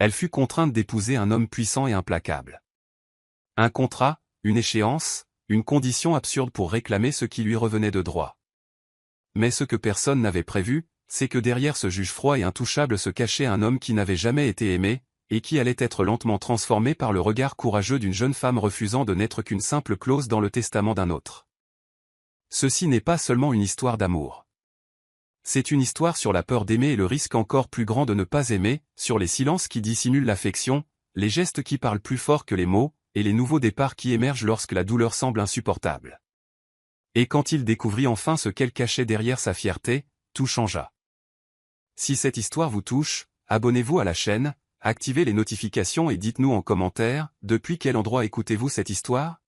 Elle fut contrainte d'épouser un homme puissant et implacable. Un contrat, une échéance, une condition absurde pour réclamer ce qui lui revenait de droit. Mais ce que personne n'avait prévu, c'est que derrière ce juge froid et intouchable se cachait un homme qui n'avait jamais été aimé, et qui allait être lentement transformé par le regard courageux d'une jeune femme refusant de n'être qu'une simple clause dans le testament d'un autre. Ceci n'est pas seulement une histoire d'amour. C'est une histoire sur la peur d'aimer et le risque encore plus grand de ne pas aimer, sur les silences qui dissimulent l'affection, les gestes qui parlent plus fort que les mots, et les nouveaux départs qui émergent lorsque la douleur semble insupportable. Et quand il découvrit enfin ce qu'elle cachait derrière sa fierté, tout changea. Si cette histoire vous touche, abonnez-vous à la chaîne, activez les notifications et dites-nous en commentaire, depuis quel endroit écoutez-vous cette histoire?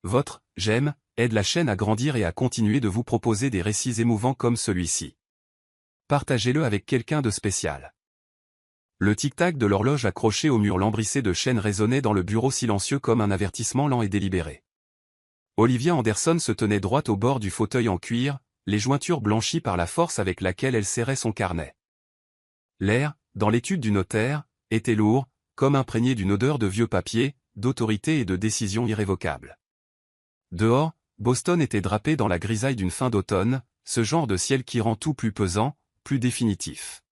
Votre « j'aime » aide la chaîne à grandir et à continuer de vous proposer des récits émouvants comme celui-ci. Partagez-le avec quelqu'un de spécial. Le tic-tac de l'horloge accrochée au mur lambrissé de chaînes résonnait dans le bureau silencieux comme un avertissement lent et délibéré. Olivia Anderson se tenait droite au bord du fauteuil en cuir, les jointures blanchies par la force avec laquelle elle serrait son carnet. L'air, dans l'étude du notaire, était lourd, comme imprégné d'une odeur de vieux papier, d'autorité et de décision irrévocable. Dehors, Boston était drapé dans la grisaille d'une fin d'automne, ce genre de ciel qui rend tout plus pesant, plus définitif.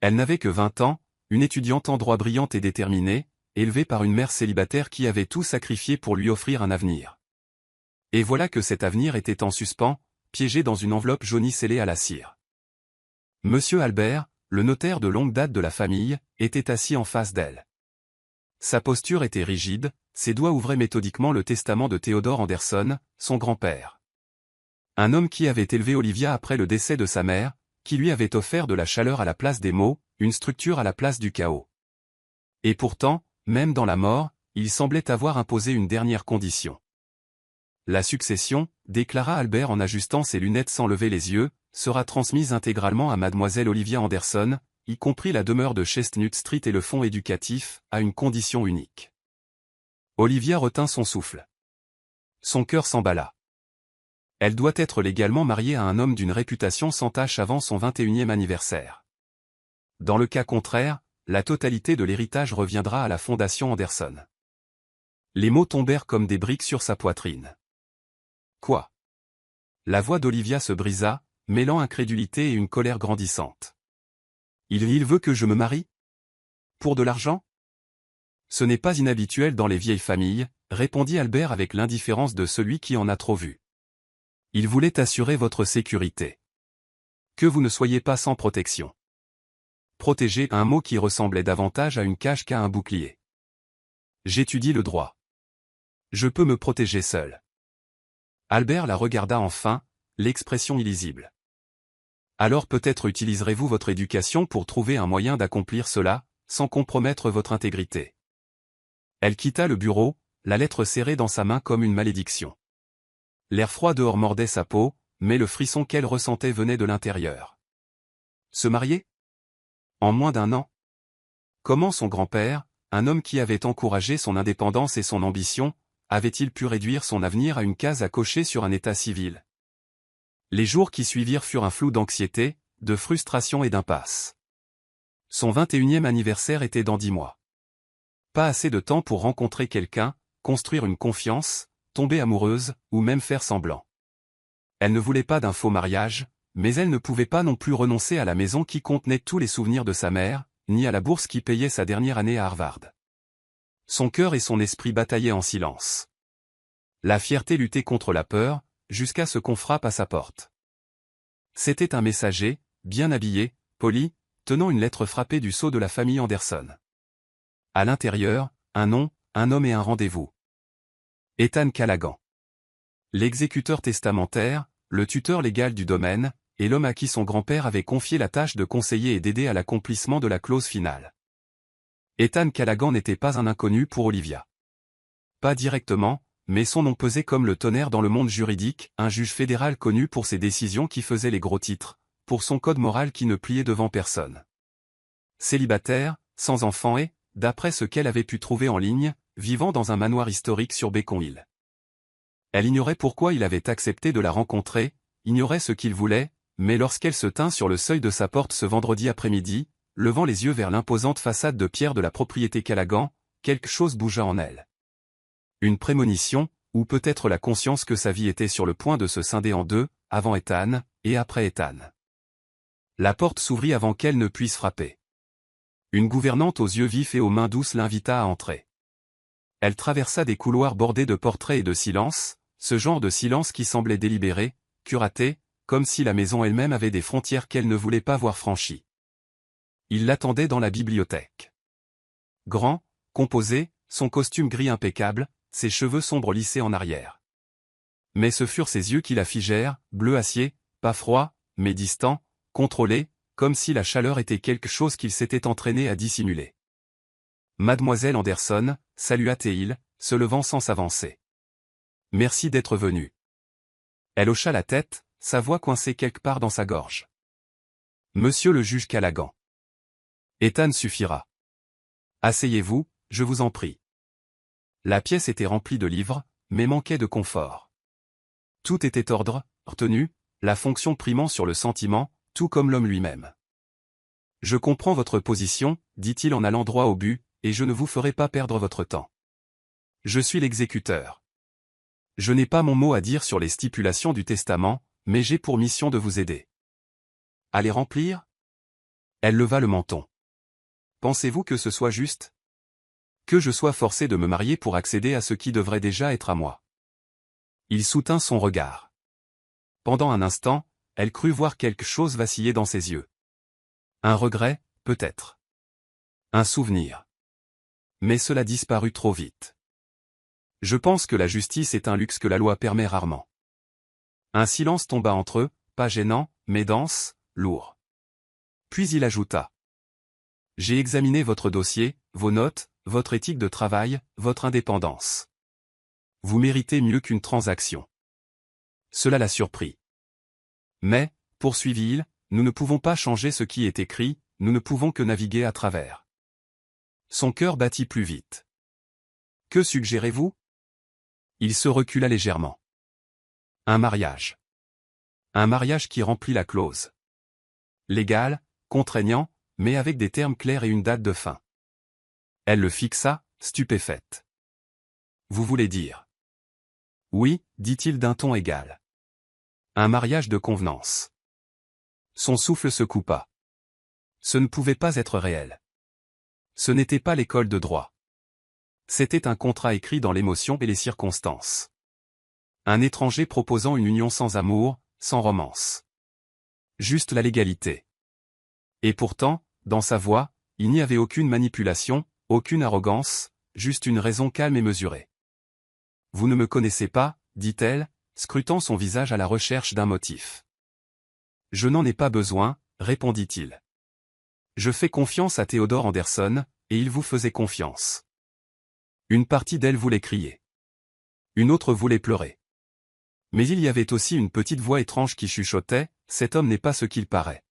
Elle n'avait que 20 ans, une étudiante en droit brillante et déterminée, élevée par une mère célibataire qui avait tout sacrifié pour lui offrir un avenir. Et voilà que cet avenir était en suspens, piégé dans une enveloppe jaunie scellée à la cire. Monsieur Albert, le notaire de longue date de la famille, était assis en face d'elle. Sa posture était rigide, ses doigts ouvraient méthodiquement le testament de Theodore Anderson, son grand-père. Un homme qui avait élevé Olivia après le décès de sa mère, qui lui avait offert de la chaleur à la place des mots, une structure à la place du chaos. Et pourtant, même dans la mort, il semblait avoir imposé une dernière condition. La succession, déclara Albert en ajustant ses lunettes sans lever les yeux, sera transmise intégralement à mademoiselle Olivia Anderson, y compris la demeure de Chestnut Street et le fonds éducatif, à une condition unique. Olivia retint son souffle. Son cœur s'emballa. Elle doit être légalement mariée à un homme d'une réputation sans tache avant son 21e anniversaire. Dans le cas contraire, la totalité de l'héritage reviendra à la fondation Anderson. Les mots tombèrent comme des briques sur sa poitrine. Quoi? La voix d'Olivia se brisa, mêlant incrédulité et une colère grandissante. Il veut que je me marie? Pour de l'argent? Ce n'est pas inhabituel dans les vieilles familles, répondit Albert avec l'indifférence de celui qui en a trop vu. Il voulait assurer votre sécurité. Que vous ne soyez pas sans protection. Protéger, un mot qui ressemblait davantage à une cage qu'à un bouclier. J'étudie le droit. Je peux me protéger seul. Albert la regarda enfin, l'expression illisible. Alors peut-être utiliserez-vous votre éducation pour trouver un moyen d'accomplir cela, sans compromettre votre intégrité. Elle quitta le bureau, la lettre serrée dans sa main comme une malédiction. L'air froid dehors mordait sa peau, mais le frisson qu'elle ressentait venait de l'intérieur. Se marier? En moins d'un an? Comment son grand-père, un homme qui avait encouragé son indépendance et son ambition, avait-il pu réduire son avenir à une case à cocher sur un état civil? Les jours qui suivirent furent un flou d'anxiété, de frustration et d'impasse. Son 21e anniversaire était dans 10 mois. Pas assez de temps pour rencontrer quelqu'un, construire une confiance, tomber amoureuse, ou même faire semblant. Elle ne voulait pas d'un faux mariage, mais elle ne pouvait pas non plus renoncer à la maison qui contenait tous les souvenirs de sa mère, ni à la bourse qui payait sa dernière année à Harvard. Son cœur et son esprit bataillaient en silence. La fierté luttait contre la peur, jusqu'à ce qu'on frappe à sa porte. C'était un messager, bien habillé, poli, tenant une lettre frappée du sceau de la famille Anderson. À l'intérieur, un nom, un homme et un rendez-vous. Ethan Callaghan. L'exécuteur testamentaire, le tuteur légal du domaine, et l'homme à qui son grand-père avait confié la tâche de conseiller et d'aider à l'accomplissement de la clause finale. Ethan Callaghan n'était pas un inconnu pour Olivia. Pas directement, mais son nom pesait comme le tonnerre dans le monde juridique, un juge fédéral connu pour ses décisions qui faisaient les gros titres, pour son code moral qui ne pliait devant personne. Célibataire, sans enfant et, d'après ce qu'elle avait pu trouver en ligne, vivant dans un manoir historique sur Beacon Hill. Elle ignorait pourquoi il avait accepté de la rencontrer, ignorait ce qu'il voulait, mais lorsqu'elle se tint sur le seuil de sa porte ce vendredi après-midi, levant les yeux vers l'imposante façade de pierre de la propriété Callaghan, quelque chose bougea en elle. Une prémonition, ou peut-être la conscience que sa vie était sur le point de se scinder en deux, avant Ethan, et après Ethan. La porte s'ouvrit avant qu'elle ne puisse frapper. Une gouvernante aux yeux vifs et aux mains douces l'invita à entrer. Elle traversa des couloirs bordés de portraits et de silence, ce genre de silence qui semblait délibéré, curaté, comme si la maison elle-même avait des frontières qu'elle ne voulait pas voir franchies. Il l'attendait dans la bibliothèque. Grand, composé, son costume gris impeccable, ses cheveux sombres lissés en arrière. Mais ce furent ses yeux qui la figèrent, bleu acier, pas froid, mais distant, contrôlé, comme si la chaleur était quelque chose qu'il s'était entraîné à dissimuler. Mademoiselle Anderson, salua-t-il, se levant sans s'avancer. Merci d'être venue. Elle hocha la tête, sa voix coincée quelque part dans sa gorge. Monsieur le juge Callaghan. Ethan suffira. Asseyez-vous, je vous en prie. La pièce était remplie de livres, mais manquait de confort. Tout était ordre, retenue, la fonction primant sur le sentiment, tout comme l'homme lui-même. Je comprends votre position, dit-il en allant droit au but, et je ne vous ferai pas perdre votre temps. Je suis l'exécuteur. Je n'ai pas mon mot à dire sur les stipulations du testament, mais j'ai pour mission de vous aider. À les remplir? Elle leva le menton. Pensez-vous que ce soit juste? Que je sois forcé de me marier pour accéder à ce qui devrait déjà être à moi? Il soutint son regard. Pendant un instant, elle crut voir quelque chose vaciller dans ses yeux. Un regret, peut-être. Un souvenir. Mais cela disparut trop vite. Je pense que la justice est un luxe que la loi permet rarement. Un silence tomba entre eux, pas gênant, mais dense, lourd. Puis il ajouta. J'ai examiné votre dossier, vos notes, votre éthique de travail, votre indépendance. Vous méritez mieux qu'une transaction. Cela la surprit. Mais, poursuivit-il, nous ne pouvons pas changer ce qui est écrit, nous ne pouvons que naviguer à travers. Son cœur battit plus vite. Que suggérez-vous? Il se recula légèrement. Un mariage. Un mariage qui remplit la clause. Légal, contraignant, mais avec des termes clairs et une date de fin. Elle le fixa, stupéfaite. Vous voulez dire? Oui, dit-il d'un ton égal. Un mariage de convenance. Son souffle se coupa. Ce ne pouvait pas être réel. Ce n'était pas l'école de droit. C'était un contrat écrit dans l'émotion et les circonstances. Un étranger proposant une union sans amour, sans romance. Juste la légalité. Et pourtant, dans sa voix, il n'y avait aucune manipulation, aucune arrogance, juste une raison calme et mesurée. Vous ne me connaissez pas, dit-elle, scrutant son visage à la recherche d'un motif. Je n'en ai pas besoin, répondit-il. Je fais confiance à Theodore Anderson, et il vous faisait confiance. Une partie d'elle voulait crier. Une autre voulait pleurer. Mais il y avait aussi une petite voix étrange qui chuchotait, cet homme n'est pas ce qu'il paraît.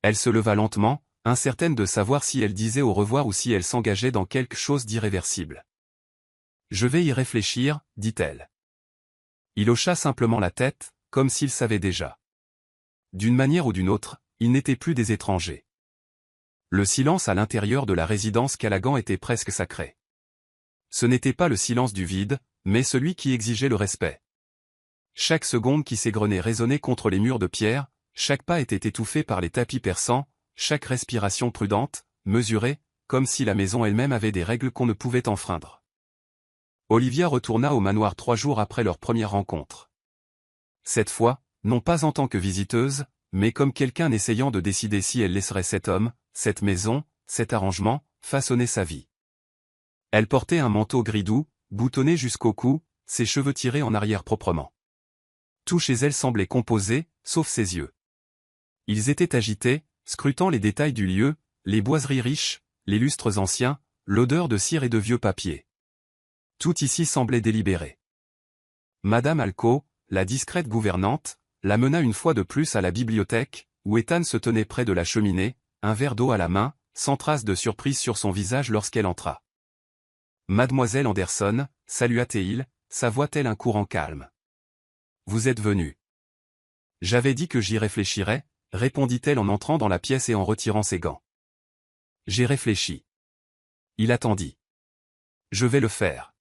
Elle se leva lentement, incertaine de savoir si elle disait au revoir ou si elle s'engageait dans quelque chose d'irréversible. Je vais y réfléchir, dit-elle. Il hocha simplement la tête, comme s'il savait déjà. D'une manière ou d'une autre, ils n'étaient plus des étrangers. Le silence à l'intérieur de la résidence Callaghan était presque sacré. Ce n'était pas le silence du vide, mais celui qui exigeait le respect. Chaque seconde qui s'égrenait résonnait contre les murs de pierre, chaque pas était étouffé par les tapis perçants, chaque respiration prudente, mesurée, comme si la maison elle-même avait des règles qu'on ne pouvait enfreindre. Olivia retourna au manoir 3 jours après leur première rencontre. Cette fois, non pas en tant que visiteuse, mais comme quelqu'un essayant de décider si elle laisserait cet homme, cette maison, cet arrangement, façonner sa vie. Elle portait un manteau gris doux, boutonné jusqu'au cou, ses cheveux tirés en arrière proprement. Tout chez elle semblait composé, sauf ses yeux. Ils étaient agités, scrutant les détails du lieu, les boiseries riches, les lustres anciens, l'odeur de cire et de vieux papier. Tout ici semblait délibéré. Madame Alco, la discrète gouvernante, la mena une fois de plus à la bibliothèque, où Ethan se tenait près de la cheminée, un verre d'eau à la main, sans trace de surprise sur son visage lorsqu'elle entra. Mademoiselle Anderson, salua-t-il, sa voix telle un courant calme. Vous êtes venue. J'avais dit que j'y réfléchirais, répondit-elle en entrant dans la pièce et en retirant ses gants. J'ai réfléchi. Il attendit. Je vais le faire.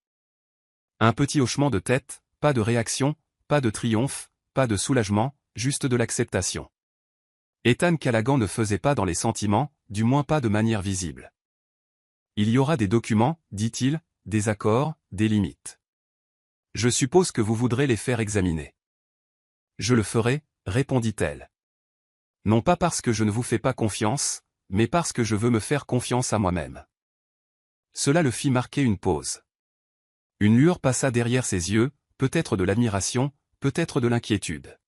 Un petit hochement de tête, pas de réaction, pas de triomphe, pas de soulagement, juste de l'acceptation. Ethan Callaghan ne faisait pas dans les sentiments, du moins pas de manière visible. Il y aura des documents, dit-il, des accords, des limites. Je suppose que vous voudrez les faire examiner. Je le ferai, répondit-elle. Non pas parce que je ne vous fais pas confiance, mais parce que je veux me faire confiance à moi-même. Cela le fit marquer une pause. Une lueur passa derrière ses yeux, peut-être de l'admiration, peut-être de l'inquiétude.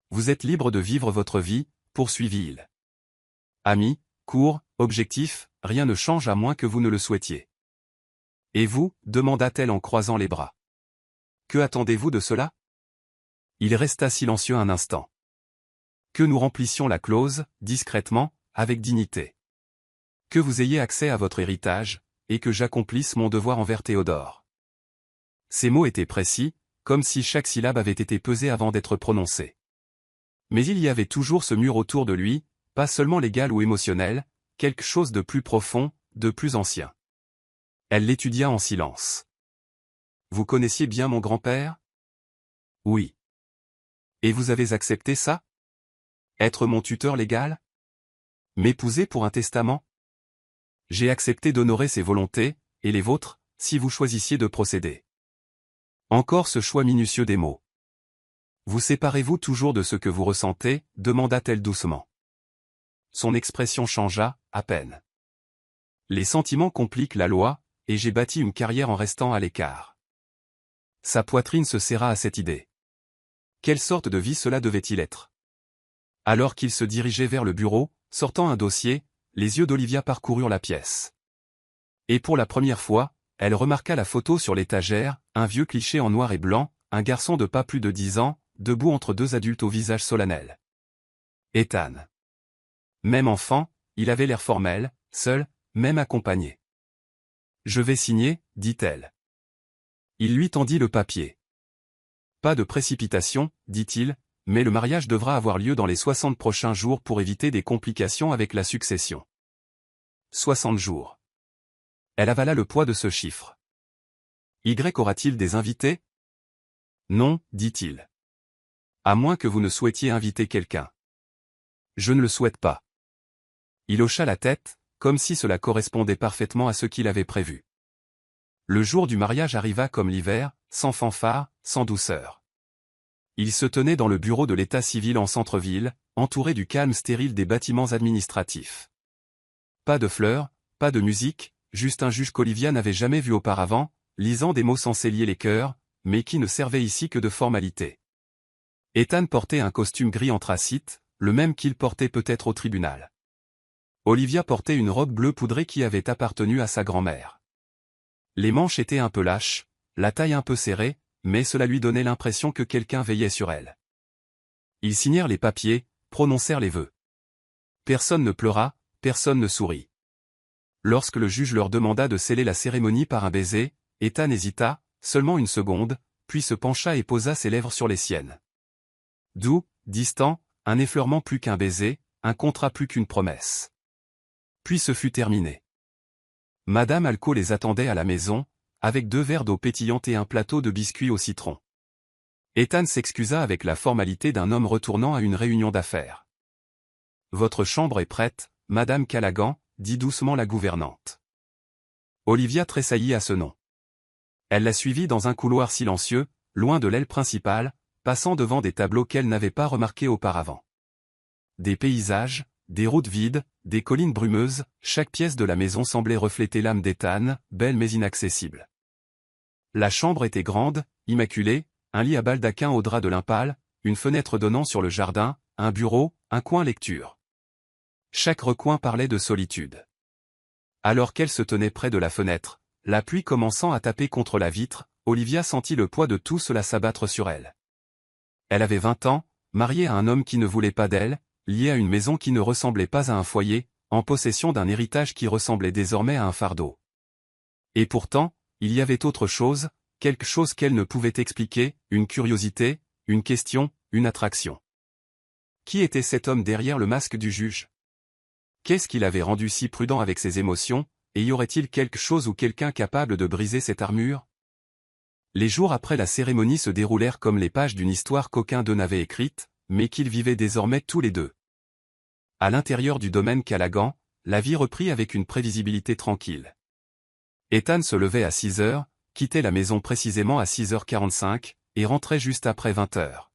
Vous êtes libre de vivre votre vie, poursuivit-il. Ami, court, objectif, rien ne change à moins que vous ne le souhaitiez. Et vous, demanda-t-elle en croisant les bras. Que attendez-vous de cela? Il resta silencieux un instant. Que nous remplissions la clause, discrètement, avec dignité. Que vous ayez accès à votre héritage, et que j'accomplisse mon devoir envers Théodore. Ces mots étaient précis, comme si chaque syllabe avait été pesée avant d'être prononcée. Mais il y avait toujours ce mur autour de lui, pas seulement légal ou émotionnel, quelque chose de plus profond, de plus ancien. Elle l'étudia en silence. Vous connaissiez bien mon grand-père? Oui. Et vous avez accepté ça? Être mon tuteur légal? M'épouser pour un testament? J'ai accepté d'honorer ses volontés, et les vôtres, si vous choisissiez de procéder. Encore ce choix minutieux des mots. Vous séparez-vous toujours de ce que vous ressentez? Demanda-t-elle doucement. Son expression changea, à peine. Les sentiments compliquent la loi, et j'ai bâti une carrière en restant à l'écart. Sa poitrine se serra à cette idée. Quelle sorte de vie cela devait-il être? Alors qu'il se dirigeait vers le bureau, sortant un dossier, les yeux d'Olivia parcoururent la pièce. Et pour la première fois, elle remarqua la photo sur l'étagère, un vieux cliché en noir et blanc, un garçon de pas plus de 10 ans, debout entre deux adultes au visage solennel. Ethan. Même enfant, il avait l'air formel, seul, même accompagné. Je vais signer, dit-elle. Il lui tendit le papier. Pas de précipitation, dit-il, mais le mariage devra avoir lieu dans les 60 prochains jours pour éviter des complications avec la succession. 60 jours. Elle avala le poids de ce chiffre. Y aura-t-il des invités? Non, dit-il. À moins que vous ne souhaitiez inviter quelqu'un. Je ne le souhaite pas. Il hocha la tête, comme si cela correspondait parfaitement à ce qu'il avait prévu. Le jour du mariage arriva comme l'hiver, sans fanfare, sans douceur. Il se tenait dans le bureau de l'état civil en centre-ville, entouré du calme stérile des bâtiments administratifs. Pas de fleurs, pas de musique, juste un juge qu'Olivia n'avait jamais vu auparavant, lisant des mots censés lier les cœurs, mais qui ne servaient ici que de formalité. Ethan portait un costume gris anthracite, le même qu'il portait peut-être au tribunal. Olivia portait une robe bleue poudrée qui avait appartenu à sa grand-mère. Les manches étaient un peu lâches, la taille un peu serrée, mais cela lui donnait l'impression que quelqu'un veillait sur elle. Ils signèrent les papiers, prononcèrent les vœux. Personne ne pleura, personne ne sourit. Lorsque le juge leur demanda de sceller la cérémonie par un baiser, Ethan hésita, seulement une seconde, puis se pencha et posa ses lèvres sur les siennes. Doux, distant, un effleurement plus qu'un baiser, un contrat plus qu'une promesse. Puis ce fut terminé. Madame Alco les attendait à la maison, avec 2 verres d'eau pétillante et un plateau de biscuits au citron. Ethan s'excusa avec la formalité d'un homme retournant à une réunion d'affaires. Votre chambre est prête, Madame Callaghan, dit doucement la gouvernante. Olivia tressaillit à ce nom. Elle la suivit dans un couloir silencieux, loin de l'aile principale, passant devant des tableaux qu'elle n'avait pas remarqués auparavant. Des paysages, des routes vides, des collines brumeuses, chaque pièce de la maison semblait refléter l'âme d'Ethan, belle mais inaccessible. La chambre était grande, immaculée, un lit à baldaquin au drap de lin pâle, une fenêtre donnant sur le jardin, un bureau, un coin lecture. Chaque recoin parlait de solitude. Alors qu'elle se tenait près de la fenêtre, la pluie commençant à taper contre la vitre, Olivia sentit le poids de tout cela s'abattre sur elle. Elle avait 20 ans, mariée à un homme qui ne voulait pas d'elle, liée à une maison qui ne ressemblait pas à un foyer, en possession d'un héritage qui ressemblait désormais à un fardeau. Et pourtant, il y avait autre chose, quelque chose qu'elle ne pouvait expliquer, une curiosité, une question, une attraction. Qui était cet homme derrière le masque du juge? Qu'est-ce qui l'avait rendu si prudent avec ses émotions, et y aurait-il quelque chose ou quelqu'un capable de briser cette armure? Les jours après la cérémonie se déroulèrent comme les pages d'une histoire qu'aucun d'eux n'avait écrite, mais qu'ils vivaient désormais tous les deux. À l'intérieur du domaine Callaghan, la vie reprit avec une prévisibilité tranquille. Ethan se levait à 6 heures, quittait la maison précisément à 6h45, et rentrait juste après 20h.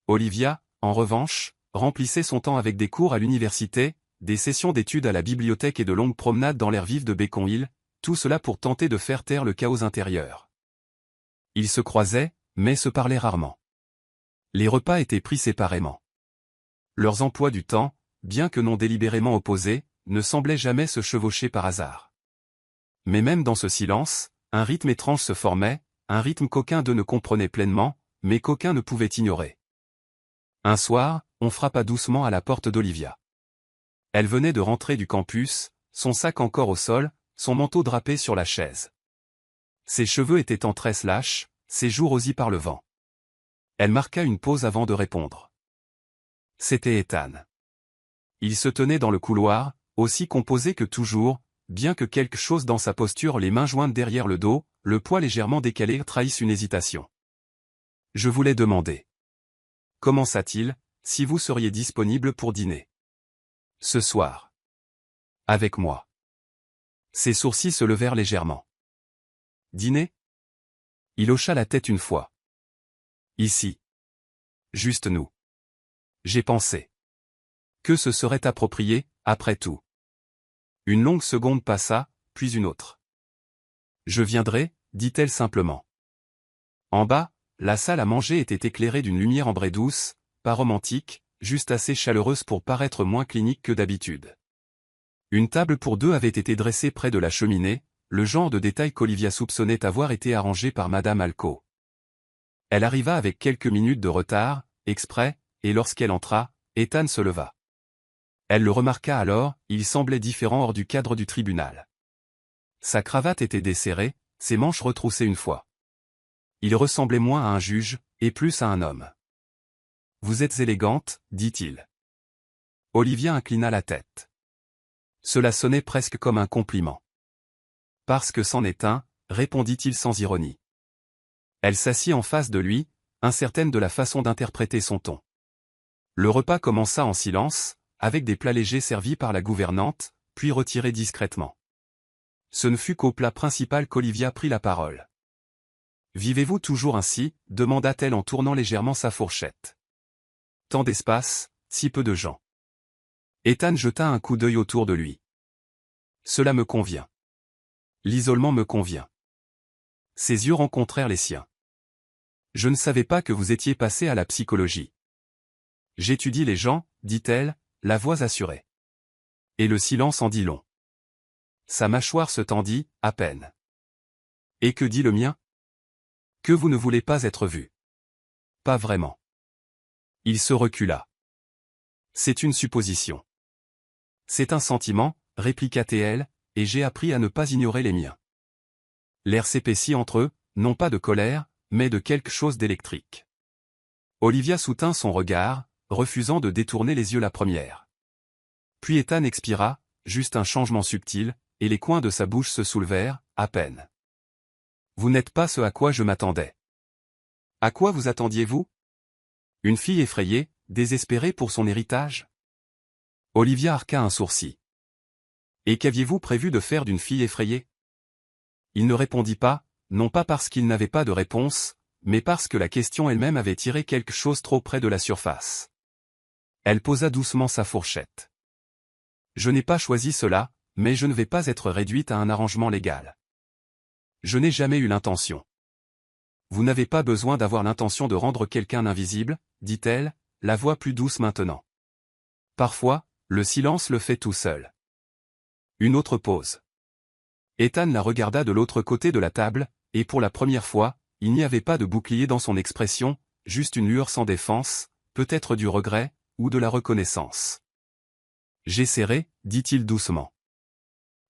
Olivia, en revanche, remplissait son temps avec des cours à l'université, des sessions d'études à la bibliothèque et de longues promenades dans l'air vif de Beacon Hill, tout cela pour tenter de faire taire le chaos intérieur. Ils se croisaient, mais se parlaient rarement. Les repas étaient pris séparément. Leurs emplois du temps, bien que non délibérément opposés, ne semblaient jamais se chevaucher par hasard. Mais même dans ce silence, un rythme étrange se formait, un rythme qu'aucun d'eux ne comprenait pleinement, mais qu'aucun ne pouvait ignorer. Un soir, on frappa doucement à la porte d'Olivia. Elle venait de rentrer du campus, son sac encore au sol, son manteau drapé sur la chaise. Ses cheveux étaient en tresses lâches, ses joues rosies par le vent. Elle marqua une pause avant de répondre. C'était Ethan. Il se tenait dans le couloir, aussi composé que toujours, bien que quelque chose dans sa posture, les mains jointes derrière le dos, le poids légèrement décalé, trahisse une hésitation. Je voulais demander. Commença-t-il, si vous seriez disponible pour dîner. Ce soir. Avec moi. Ses sourcils se levèrent légèrement. Dîner? Il hocha la tête une fois. Ici. Juste nous. J'ai pensé. Que ce serait approprié, après tout. Une longue seconde passa, puis une autre. Je viendrai, dit-elle simplement. En bas, la salle à manger était éclairée d'une lumière ambrée douce, pas romantique, juste assez chaleureuse pour paraître moins clinique que d'habitude. Une table pour deux avait été dressée près de la cheminée, le genre de détail qu'Olivia soupçonnait avoir été arrangé par Madame Alco. Elle arriva avec quelques minutes de retard, exprès, et lorsqu'elle entra, Ethan se leva. Elle le remarqua alors, il semblait différent hors du cadre du tribunal. Sa cravate était desserrée, ses manches retroussées une fois. Il ressemblait moins à un juge, et plus à un homme. « Vous êtes élégante, dit-il. » Olivia inclina la tête. Cela sonnait presque comme un compliment. « Parce que c'en est un, » répondit-il sans ironie. Elle s'assit en face de lui, incertaine de la façon d'interpréter son ton. Le repas commença en silence, avec des plats légers servis par la gouvernante, puis retirés discrètement. Ce ne fut qu'au plat principal qu'Olivia prit la parole. « Vivez-vous toujours ainsi » demanda-t-elle en tournant légèrement sa fourchette. « Tant d'espace, si peu de gens. » Ethan jeta un coup d'œil autour de lui. « Cela me convient. L'isolement me convient. » Ses yeux rencontrèrent les siens. « Je ne savais pas que vous étiez passé à la psychologie. »« J'étudie les gens, » dit-elle, la voix assurée. Et le silence en dit long. Sa mâchoire se tendit, à peine. « Et que dit le mien ? Que vous ne voulez pas être vu. »« Pas vraiment. » Il se recula. « C'est une supposition. »« C'est un sentiment, » répliqua-t-elle, et j'ai appris à ne pas ignorer les miens. L'air s'épaissit entre eux, non pas de colère, mais de quelque chose d'électrique. Olivia soutint son regard, refusant de détourner les yeux la première. Puis Ethan expira, juste un changement subtil, et les coins de sa bouche se soulevèrent, à peine. « Vous n'êtes pas ce à quoi je m'attendais. »« À quoi vous attendiez-vous ? Une fille effrayée, désespérée pour son héritage ?» Olivia arqua un sourcil. « Et qu'aviez-vous prévu de faire d'une fille effrayée ?» Il ne répondit pas, non pas parce qu'il n'avait pas de réponse, mais parce que la question elle-même avait tiré quelque chose trop près de la surface. Elle posa doucement sa fourchette. « Je n'ai pas choisi cela, mais je ne vais pas être réduite à un arrangement légal. Je n'ai jamais eu l'intention. »« Vous n'avez pas besoin d'avoir l'intention de rendre quelqu'un invisible, » dit-elle, la voix plus douce maintenant. « Parfois, le silence le fait tout seul. » Une autre pause. Ethan la regarda de l'autre côté de la table, et pour la première fois, il n'y avait pas de bouclier dans son expression, juste une lueur sans défense, peut-être du regret, ou de la reconnaissance. « J'essaierai, » dit-il doucement.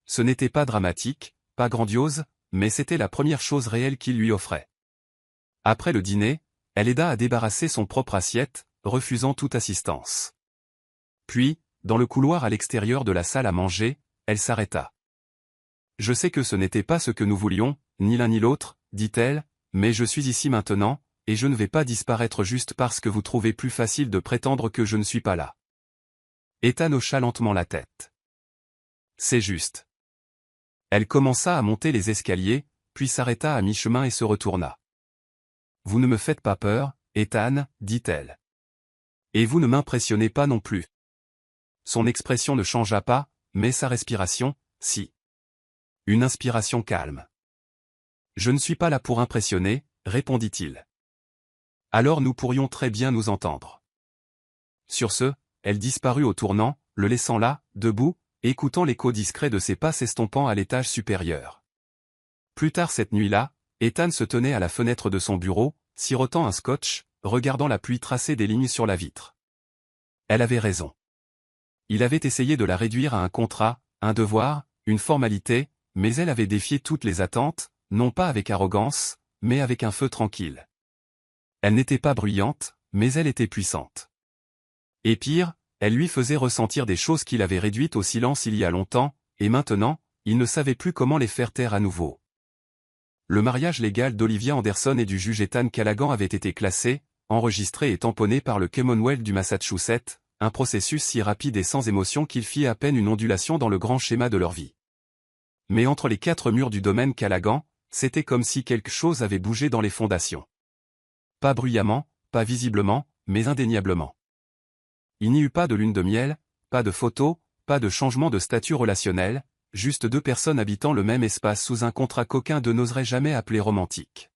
Ce n'était pas dramatique, pas grandiose, mais c'était la première chose réelle qu'il lui offrait. Après le dîner, elle aida à débarrasser son propre assiette, refusant toute assistance. Puis, dans le couloir à l'extérieur de la salle à manger, elle s'arrêta. « Je sais que ce n'était pas ce que nous voulions, ni l'un ni l'autre, dit-elle, mais je suis ici maintenant, et je ne vais pas disparaître juste parce que vous trouvez plus facile de prétendre que je ne suis pas là. » Ethan hocha lentement la tête. « C'est juste. » Elle commença à monter les escaliers, puis s'arrêta à mi-chemin et se retourna. « Vous ne me faites pas peur, Ethan, dit-elle. Et vous ne m'impressionnez pas non plus. » Son expression ne changea pas, mais sa respiration, si. Une inspiration calme. « Je ne suis pas là pour impressionner, répondit-il. Alors nous pourrions très bien nous entendre. » Sur ce, elle disparut au tournant, le laissant là, debout, écoutant l'écho discret de ses pas s'estompant à l'étage supérieur. Plus tard cette nuit-là, Ethan se tenait à la fenêtre de son bureau, sirotant un scotch, regardant la pluie tracer des lignes sur la vitre. Elle avait raison. Il avait essayé de la réduire à un contrat, un devoir, une formalité, mais elle avait défié toutes les attentes, non pas avec arrogance, mais avec un feu tranquille. Elle n'était pas bruyante, mais elle était puissante. Et pire, elle lui faisait ressentir des choses qu'il avait réduites au silence il y a longtemps, et maintenant, il ne savait plus comment les faire taire à nouveau. Le mariage légal d'Olivia Anderson et du juge Ethan Callaghan avait été classé, enregistré et tamponné par le Commonwealth du Massachusetts, un processus si rapide et sans émotion qu'il fit à peine une ondulation dans le grand schéma de leur vie. Mais entre les quatre murs du domaine Callaghan, c'était comme si quelque chose avait bougé dans les fondations. Pas bruyamment, pas visiblement, mais indéniablement. Il n'y eut pas de lune de miel, pas de photos, pas de changement de statut relationnel, juste deux personnes habitant le même espace sous un contrat qu'aucun d'eux n'oserait jamais appeler romantique.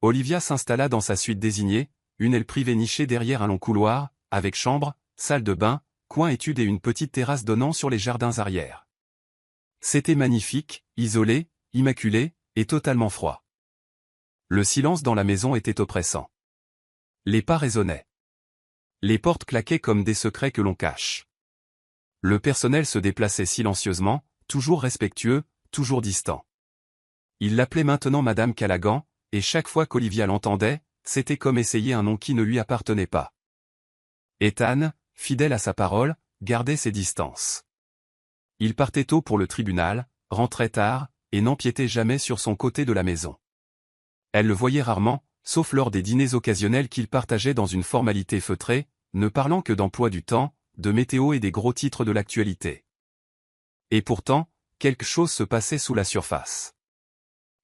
Olivia s'installa dans sa suite désignée, une aile privée nichée derrière un long couloir, avec chambre, salle de bain, coin étude et une petite terrasse donnant sur les jardins arrière. C'était magnifique, isolé, immaculé, et totalement froid. Le silence dans la maison était oppressant. Les pas résonnaient. Les portes claquaient comme des secrets que l'on cache. Le personnel se déplaçait silencieusement, toujours respectueux, toujours distant. Il l'appelait maintenant Madame Callaghan, et chaque fois qu'Olivia l'entendait, c'était comme essayer un nom qui ne lui appartenait pas. Ethan, fidèle à sa parole, gardait ses distances. Il partait tôt pour le tribunal, rentrait tard, et n'empiétait jamais sur son côté de la maison. Elle le voyait rarement, sauf lors des dîners occasionnels qu'il partageait dans une formalité feutrée, ne parlant que d'emploi du temps, de météo et des gros titres de l'actualité. Et pourtant, quelque chose se passait sous la surface.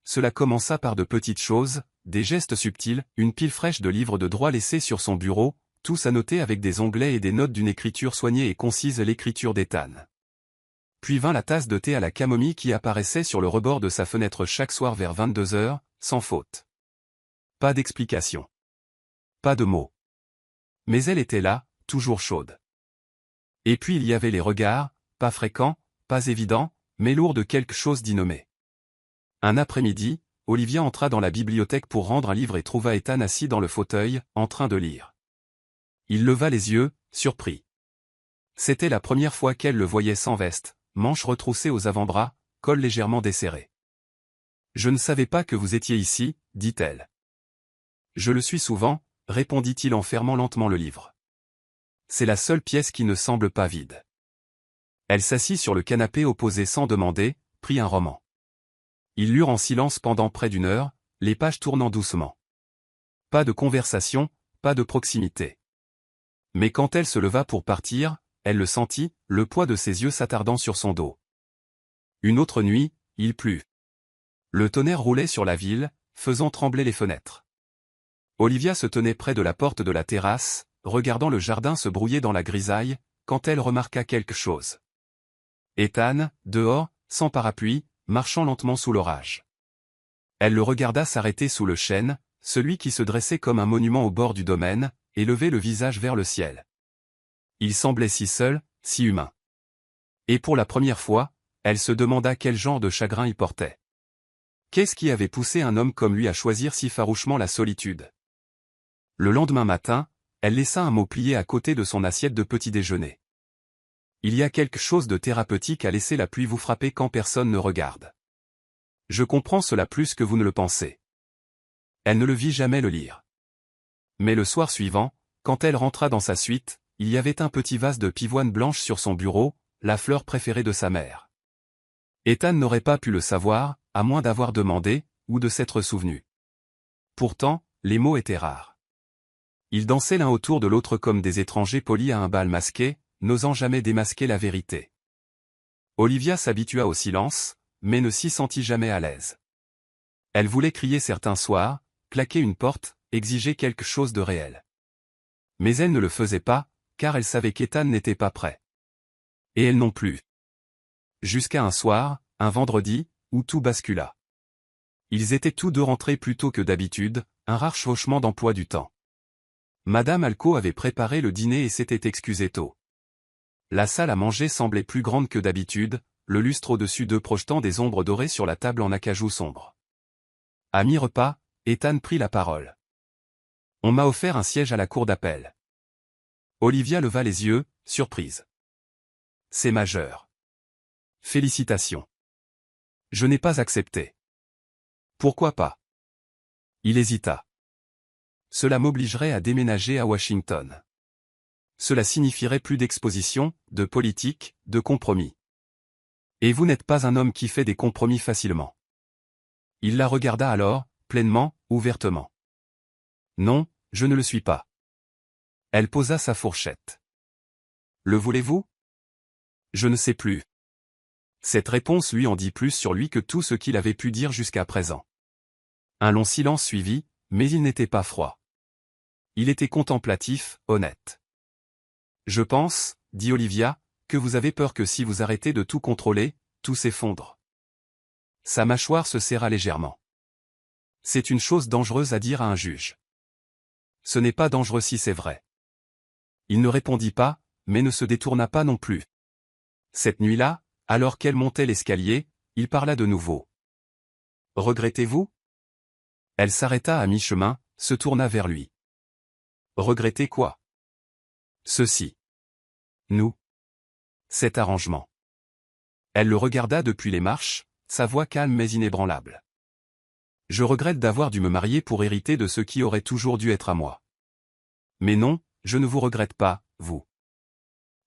Cela commença par de petites choses, des gestes subtils, une pile fraîche de livres de droit laissés sur son bureau, tous annotés avec des onglets et des notes d'une écriture soignée et concise, l'écriture d'Ethan. Puis vint la tasse de thé à la camomille qui apparaissait sur le rebord de sa fenêtre chaque soir vers 22h, sans faute. Pas d'explication. Pas de mots. Mais elle était là, toujours chaude. Et puis il y avait les regards, pas fréquents, pas évidents, mais lourds de quelque chose d'innommé. Un après-midi, Olivia entra dans la bibliothèque pour rendre un livre et trouva Ethan assis dans le fauteuil, en train de lire. Il leva les yeux, surpris. C'était la première fois qu'elle le voyait sans veste, manches retroussées aux avant-bras, col légèrement desserré. « Je ne savais pas que vous étiez ici, dit-elle. »« Je le suis souvent, » répondit-il en fermant lentement le livre. « C'est la seule pièce qui ne semble pas vide. » Elle s'assit sur le canapé opposé sans demander, prit un roman. Ils lurent en silence pendant près d'une heure, les pages tournant doucement. Pas de conversation, pas de proximité. Mais quand elle se leva pour partir, elle le sentit, le poids de ses yeux s'attardant sur son dos. Une autre nuit, il plut. Le tonnerre roulait sur la ville, faisant trembler les fenêtres. Olivia se tenait près de la porte de la terrasse, regardant le jardin se brouiller dans la grisaille, quand elle remarqua quelque chose. Ethan, dehors, sans parapluie, marchant lentement sous l'orage. Elle le regarda s'arrêter sous le chêne, celui qui se dressait comme un monument au bord du domaine, et lever le visage vers le ciel. Il semblait si seul, si humain. Et pour la première fois, elle se demanda quel genre de chagrin il portait. Qu'est-ce qui avait poussé un homme comme lui à choisir si farouchement la solitude? Le lendemain matin, elle laissa un mot plié à côté de son assiette de petit déjeuner. Il y a quelque chose de thérapeutique à laisser la pluie vous frapper quand personne ne regarde. Je comprends cela plus que vous ne le pensez. Elle ne le vit jamais le lire. Mais le soir suivant, quand elle rentra dans sa suite, il y avait un petit vase de pivoine blanche sur son bureau, la fleur préférée de sa mère. Ethan n'aurait pas pu le savoir, à moins d'avoir demandé, ou de s'être souvenu. Pourtant, les mots étaient rares. Ils dansaient l'un autour de l'autre comme des étrangers polis à un bal masqué, n'osant jamais démasquer la vérité. Olivia s'habitua au silence, mais ne s'y sentit jamais à l'aise. Elle voulait crier certains soirs, claquer une porte, exiger quelque chose de réel. Mais elle ne le faisait pas, car elle savait qu'Ethan n'était pas prêt. Et elle non plus. Jusqu'à un soir, un vendredi, où tout bascula. Ils étaient tous deux rentrés plus tôt que d'habitude, un rare chevauchement d'emploi du temps. Madame Alco avait préparé le dîner et s'était excusée tôt. La salle à manger semblait plus grande que d'habitude, le lustre au-dessus d'eux projetant des ombres dorées sur la table en acajou sombre. À mi-repas, Ethan prit la parole. « On m'a offert un siège à la cour d'appel. » Olivia leva les yeux, surprise. « C'est majeur. » « Félicitations. »« Je n'ai pas accepté. »« Pourquoi pas ?» Il hésita. « Cela m'obligerait à déménager à Washington. Cela signifierait plus d'exposition, de politique, de compromis. Et vous n'êtes pas un homme qui fait des compromis facilement. » Il la regarda alors, pleinement, ouvertement. « Non, je ne le suis pas. » Elle posa sa fourchette. « Le voulez-vous ? » Je ne sais plus. Cette réponse lui en dit plus sur lui que tout ce qu'il avait pu dire jusqu'à présent. Un long silence suivit, mais il n'était pas froid. Il était contemplatif, honnête. « Je pense, dit Olivia, que vous avez peur que si vous arrêtez de tout contrôler, tout s'effondre. » Sa mâchoire se serra légèrement. C'est une chose dangereuse à dire à un juge. Ce n'est pas dangereux si c'est vrai. Il ne répondit pas, mais ne se détourna pas non plus. Cette nuit-là, alors qu'elle montait l'escalier, il parla de nouveau. « Regrettez-vous » Elle s'arrêta à mi-chemin, se tourna vers lui. « Regrettez quoi ?»« Ceci. Nous. Cet arrangement. » Elle le regarda depuis les marches, sa voix calme mais inébranlable. « Je regrette d'avoir dû me marier pour hériter de ce qui aurait toujours dû être à moi. Mais non, je ne vous regrette pas, vous. »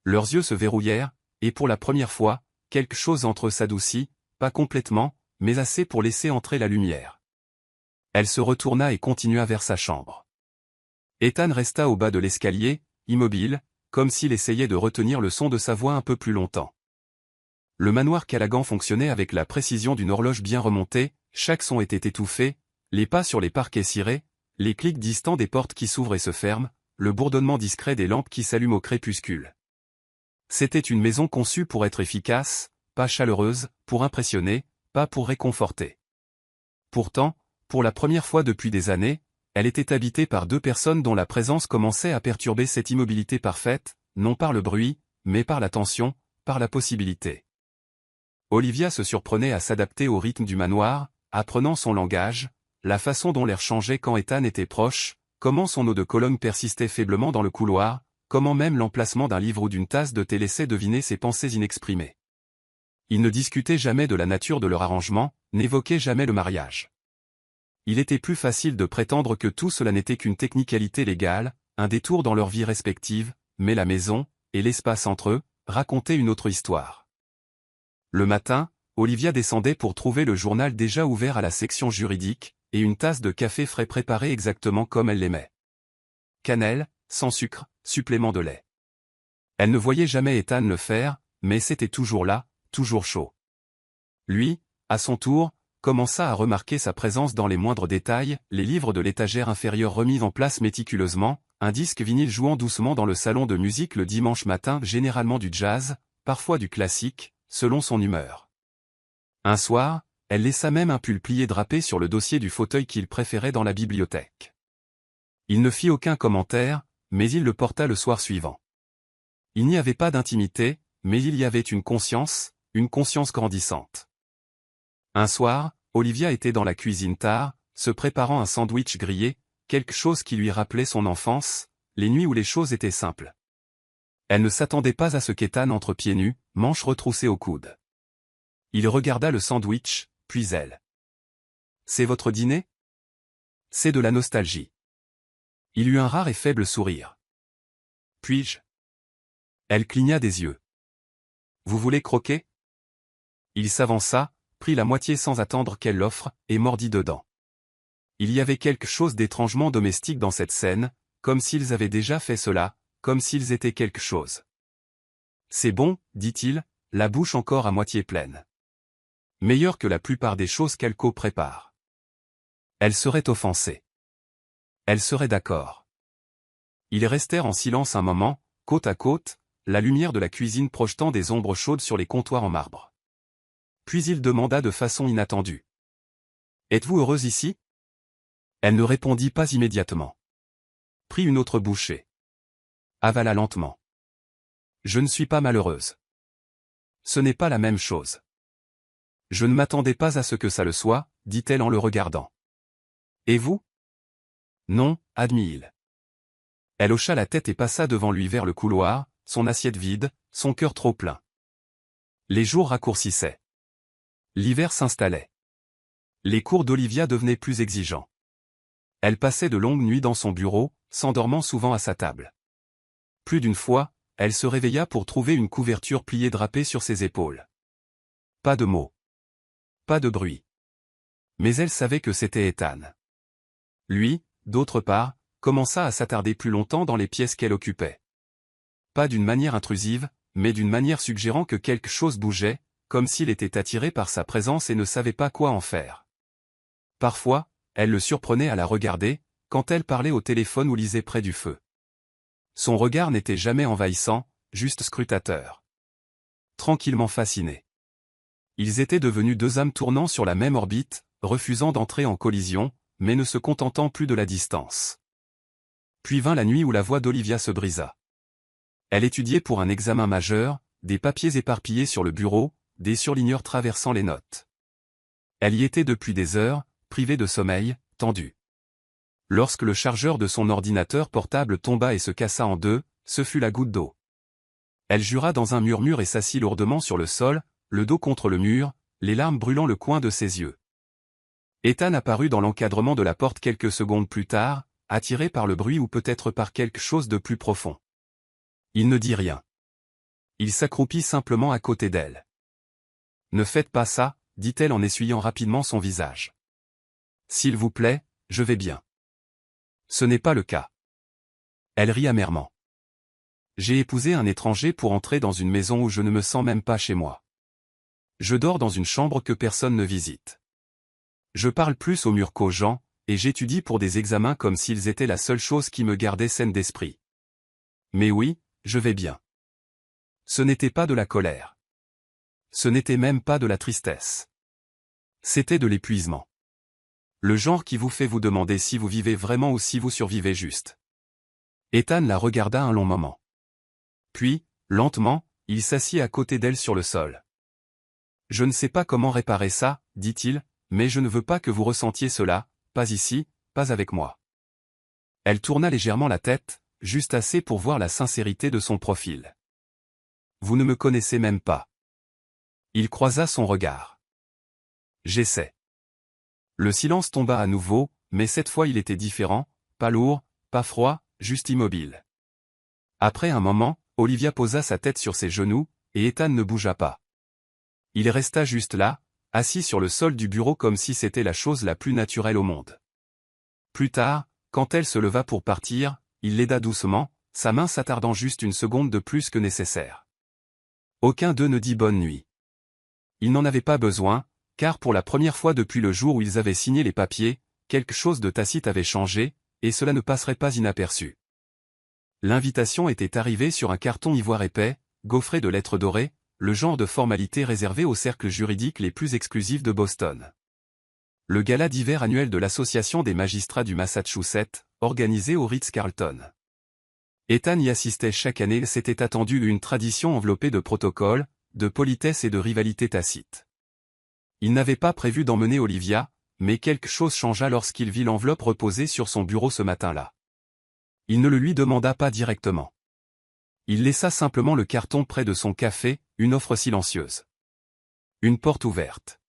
Leurs yeux se verrouillèrent, et pour la première fois, quelque chose entre eux s'adoucit, pas complètement, mais assez pour laisser entrer la lumière. Elle se retourna et continua vers sa chambre. Ethan resta au bas de l'escalier, immobile, comme s'il essayait de retenir le son de sa voix un peu plus longtemps. Le manoir Callaghan fonctionnait avec la précision d'une horloge bien remontée, chaque son était étouffé, les pas sur les parquets cirés, les clics distants des portes qui s'ouvrent et se ferment, le bourdonnement discret des lampes qui s'allument au crépuscule. C'était une maison conçue pour être efficace, pas chaleureuse, pour impressionner, pas pour réconforter. Pourtant, pour la première fois depuis des années, elle était habitée par deux personnes dont la présence commençait à perturber cette immobilité parfaite, non par le bruit, mais par la tension, par la possibilité. Olivia se surprenait à s'adapter au rythme du manoir, apprenant son langage, la façon dont l'air changeait quand Ethan était proche, comment son eau de Cologne persistait faiblement dans le couloir, comment même l'emplacement d'un livre ou d'une tasse de thé laissait deviner ses pensées inexprimées. Ils ne discutaient jamais de la nature de leur arrangement, n'évoquaient jamais le mariage. Il était plus facile de prétendre que tout cela n'était qu'une technicalité légale, un détour dans leur vie respective, mais la maison, et l'espace entre eux, racontaient une autre histoire. Le matin, Olivia descendait pour trouver le journal déjà ouvert à la section juridique, et une tasse de café frais préparée exactement comme elle l'aimait. Cannelle, sans sucre, supplément de lait. Elle ne voyait jamais Ethan le faire, mais c'était toujours là, toujours chaud. Lui, à son tour, commença à remarquer sa présence dans les moindres détails, les livres de l'étagère inférieure remis en place méticuleusement, un disque vinyle jouant doucement dans le salon de musique le dimanche matin, généralement du jazz, parfois du classique, selon son humeur. Un soir, elle laissa même un pull plié drapé sur le dossier du fauteuil qu'il préférait dans la bibliothèque. Il ne fit aucun commentaire, mais il le porta le soir suivant. Il n'y avait pas d'intimité, mais il y avait une conscience grandissante. Un soir, Olivia était dans la cuisine tard, se préparant un sandwich grillé, quelque chose qui lui rappelait son enfance, les nuits où les choses étaient simples. Elle ne s'attendait pas à ce qu'Ethan entre pieds nus, manches retroussées au coude. Il regarda le sandwich, puis elle. « C'est votre dîner ? » ?»« C'est de la nostalgie. » Il eut un rare et faible sourire. « Puis-je ? Elle cligna des yeux. Vous voulez croquer? Il s'avança, prit la moitié sans attendre qu'elle l'offre, et mordit dedans. Il y avait quelque chose d'étrangement domestique dans cette scène, comme s'ils avaient déjà fait cela, comme s'ils étaient quelque chose. C'est bon, dit-il, la bouche encore à moitié pleine. Meilleur que la plupart des choses qu'Alco prépare. Elle serait offensée. Elle serait d'accord. Ils restèrent en silence un moment, côte à côte, la lumière de la cuisine projetant des ombres chaudes sur les comptoirs en marbre. Puis il demanda de façon inattendue. « Êtes-vous heureuse ici ?» Elle ne répondit pas immédiatement. Prit une autre bouchée. Avala lentement. « Je ne suis pas malheureuse. Ce n'est pas la même chose. Je ne m'attendais pas à ce que ça le soit, dit-elle en le regardant. Et vous? Non, admit-il. Elle hocha la tête et passa devant lui vers le couloir, son assiette vide, son cœur trop plein. Les jours raccourcissaient. L'hiver s'installait. Les cours d'Olivia devenaient plus exigeants. Elle passait de longues nuits dans son bureau, s'endormant souvent à sa table. Plus d'une fois, elle se réveilla pour trouver une couverture pliée drapée sur ses épaules. Pas de mots. Pas de bruit. Mais elle savait que c'était Ethan. Lui, d'autre part, commença à s'attarder plus longtemps dans les pièces qu'elle occupait. Pas d'une manière intrusive, mais d'une manière suggérant que quelque chose bougeait, comme s'il était attiré par sa présence et ne savait pas quoi en faire. Parfois, elle le surprenait à la regarder, quand elle parlait au téléphone ou lisait près du feu. Son regard n'était jamais envahissant, juste scrutateur. Tranquillement fasciné. Ils étaient devenus deux âmes tournant sur la même orbite, refusant d'entrer en collision, mais ne se contentant plus de la distance. Puis vint la nuit où la voix d'Olivia se brisa. Elle étudiait pour un examen majeur, des papiers éparpillés sur le bureau, des surligneurs traversant les notes. Elle y était depuis des heures, privée de sommeil, tendue. Lorsque le chargeur de son ordinateur portable tomba et se cassa en deux, ce fut la goutte d'eau. Elle jura dans un murmure et s'assit lourdement sur le sol, le dos contre le mur, les larmes brûlant le coin de ses yeux. Ethan apparut dans l'encadrement de la porte quelques secondes plus tard, attiré par le bruit ou peut-être par quelque chose de plus profond. Il ne dit rien. Il s'accroupit simplement à côté d'elle. « Ne faites pas ça, dit-elle en essuyant rapidement son visage. S'il vous plaît, je vais bien. Ce n'est pas le cas. Elle rit amèrement. J'ai épousé un étranger pour entrer dans une maison où je ne me sens même pas chez moi. Je dors dans une chambre que personne ne visite. Je parle plus aux murs qu'aux gens, et j'étudie pour des examens comme s'ils étaient la seule chose qui me gardait saine d'esprit. Mais oui, je vais bien. Ce n'était pas de la colère. Ce n'était même pas de la tristesse. C'était de l'épuisement. Le genre qui vous fait vous demander si vous vivez vraiment ou si vous survivez juste. Ethan la regarda un long moment. Puis, lentement, il s'assit à côté d'elle sur le sol. « Je ne sais pas comment réparer ça, dit-il, mais je ne veux pas que vous ressentiez cela, pas ici, pas avec moi. » Elle tourna légèrement la tête, juste assez pour voir la sincérité de son profil. « Vous ne me connaissez même pas. » Il croisa son regard. « J'essaie. » Le silence tomba à nouveau, mais cette fois il était différent, pas lourd, pas froid, juste immobile. Après un moment, Olivia posa sa tête sur ses genoux, et Ethan ne bougea pas. Il resta juste là, assis sur le sol du bureau comme si c'était la chose la plus naturelle au monde. Plus tard, quand elle se leva pour partir, il l'aida doucement, sa main s'attardant juste une seconde de plus que nécessaire. Aucun d'eux ne dit bonne nuit. Ils n'en avaient pas besoin, car pour la première fois depuis le jour où ils avaient signé les papiers, quelque chose de tacite avait changé, et cela ne passerait pas inaperçu. L'invitation était arrivée sur un carton ivoire épais, gaufré de lettres dorées, le genre de formalité réservé aux cercles juridiques les plus exclusifs de Boston. Le gala d'hiver annuel de l'Association des magistrats du Massachusetts, organisé au Ritz-Carlton. Ethan y assistait chaque année, c'était attendu une tradition enveloppée de protocoles, de politesse et de rivalité tacite. Il n'avait pas prévu d'emmener Olivia, mais quelque chose changea lorsqu'il vit l'enveloppe reposer sur son bureau ce matin-là. Il ne le lui demanda pas directement. Il laissa simplement le carton près de son café, une offre silencieuse. Une porte ouverte.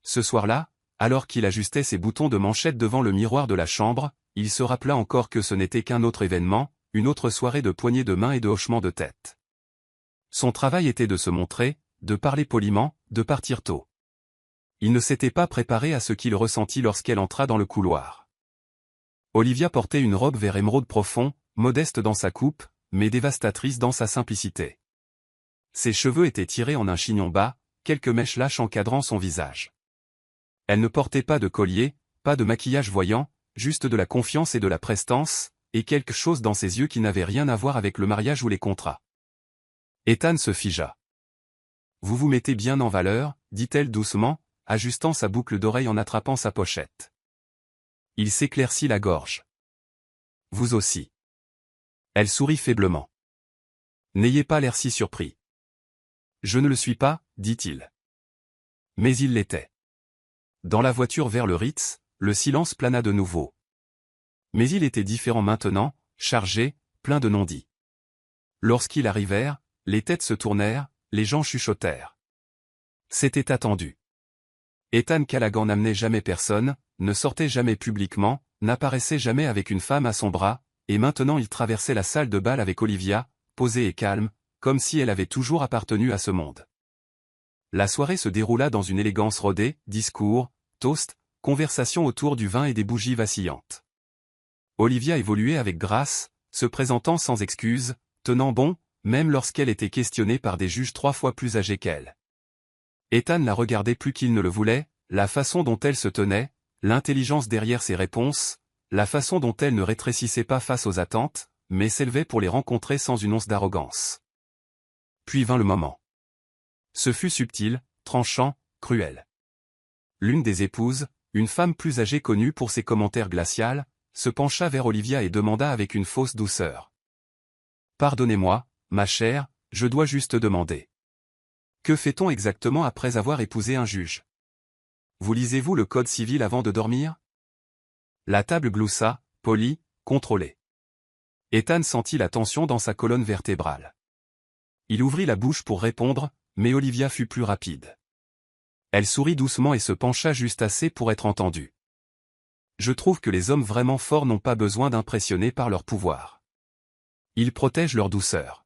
Ce soir-là, alors qu'il ajustait ses boutons de manchette devant le miroir de la chambre, il se rappela encore que ce n'était qu'un autre événement, une autre soirée de poignées de main et de hochements de tête. Son travail était de se montrer, de parler poliment, de partir tôt. Il ne s'était pas préparé à ce qu'il ressentit lorsqu'elle entra dans le couloir. Olivia portait une robe vert émeraude profond, modeste dans sa coupe, mais dévastatrice dans sa simplicité. Ses cheveux étaient tirés en un chignon bas, quelques mèches lâches encadrant son visage. Elle ne portait pas de collier, pas de maquillage voyant, juste de la confiance et de la prestance, et quelque chose dans ses yeux qui n'avait rien à voir avec le mariage ou les contrats. Ethan se figea. « Vous vous mettez bien en valeur, dit-elle doucement, ajustant sa boucle d'oreille en attrapant sa pochette. Il s'éclaircit la gorge. « Vous aussi. » Elle sourit faiblement. « N'ayez pas l'air si surpris. »« Je ne le suis pas, dit-il. » Mais il l'était. Dans la voiture vers le Ritz, le silence plana de nouveau. Mais il était différent maintenant, chargé, plein de non-dits. Lorsqu'ils arrivèrent, les têtes se tournèrent, les gens chuchotèrent. C'était attendu. Ethan Callaghan n'amenait jamais personne, ne sortait jamais publiquement, n'apparaissait jamais avec une femme à son bras, et maintenant il traversait la salle de bal avec Olivia, posée et calme, comme si elle avait toujours appartenu à ce monde. La soirée se déroula dans une élégance rodée, discours, toasts, conversation autour du vin et des bougies vacillantes. Olivia évoluait avec grâce, se présentant sans excuse, tenant bon, même lorsqu'elle était questionnée par des juges 3 fois plus âgés qu'elle. Ethan la regardait plus qu'il ne le voulait, la façon dont elle se tenait, l'intelligence derrière ses réponses, la façon dont elle ne rétrécissait pas face aux attentes, mais s'élevait pour les rencontrer sans une once d'arrogance. Puis vint le moment. Ce fut subtil, tranchant, cruel. L'une des épouses, une femme plus âgée connue pour ses commentaires glacials, se pencha vers Olivia et demanda avec une fausse douceur. « Pardonnez-moi, ma chère, je dois juste demander. Que fait-on exactement après avoir épousé un juge? Vous lisez-vous le code civil avant de dormir ?» La table gloussa, polie, contrôlée. Ethan sentit la tension dans sa colonne vertébrale. Il ouvrit la bouche pour répondre, mais Olivia fut plus rapide. Elle sourit doucement et se pencha juste assez pour être entendue. « Je trouve que les hommes vraiment forts n'ont pas besoin d'impressionner par leur pouvoir. Ils protègent leur douceur.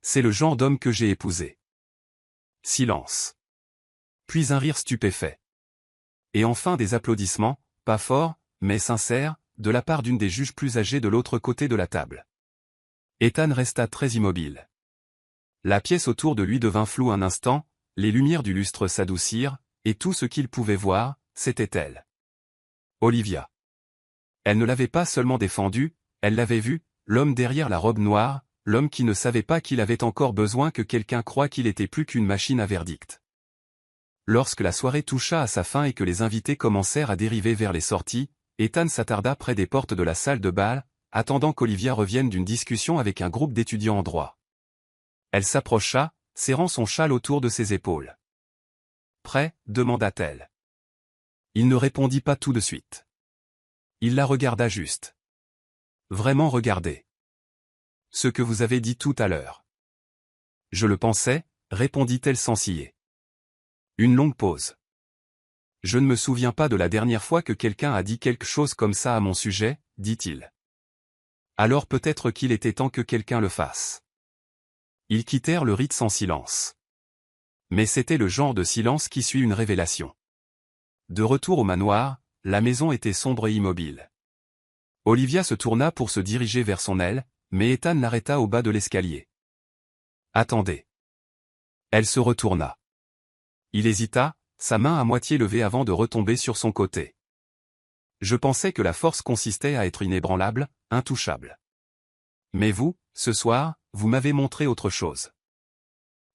C'est le genre d'homme que j'ai épousé. » Silence. Puis un rire stupéfait. Et enfin des applaudissements, pas forts, mais sincères, de la part d'une des juges plus âgées de l'autre côté de la table. Ethan resta très immobile. La pièce autour de lui devint floue un instant, les lumières du lustre s'adoucirent, et tout ce qu'il pouvait voir, c'était elle. Olivia. Elle ne l'avait pas seulement défendu, elle l'avait vu, l'homme derrière la robe noire, l'homme qui ne savait pas qu'il avait encore besoin que quelqu'un croie qu'il était plus qu'une machine à verdict. Lorsque la soirée toucha à sa fin et que les invités commencèrent à dériver vers les sorties, Ethan s'attarda près des portes de la salle de bal, attendant qu'Olivia revienne d'une discussion avec un groupe d'étudiants en droit. Elle s'approcha, serrant son châle autour de ses épaules. « Prêt ? » demanda-t-elle. Il ne répondit pas tout de suite. Il la regarda juste. Vraiment regarder. « Ce que vous avez dit tout à l'heure. »« Je le pensais, » répondit-elle sans ciller. Une longue pause. « Je ne me souviens pas de la dernière fois que quelqu'un a dit quelque chose comme ça à mon sujet, » dit-il. Alors peut-être qu'il était temps que quelqu'un le fasse. Ils quittèrent le Ritz en silence. Mais c'était le genre de silence qui suit une révélation. De retour au manoir, la maison était sombre et immobile. Olivia se tourna pour se diriger vers son aile, mais Ethan l'arrêta au bas de l'escalier. « Attendez. » Elle se retourna. Il hésita, sa main à moitié levée avant de retomber sur son côté. « Je pensais que la force consistait à être inébranlable, intouchable. Mais vous, ce soir, vous m'avez montré autre chose. »«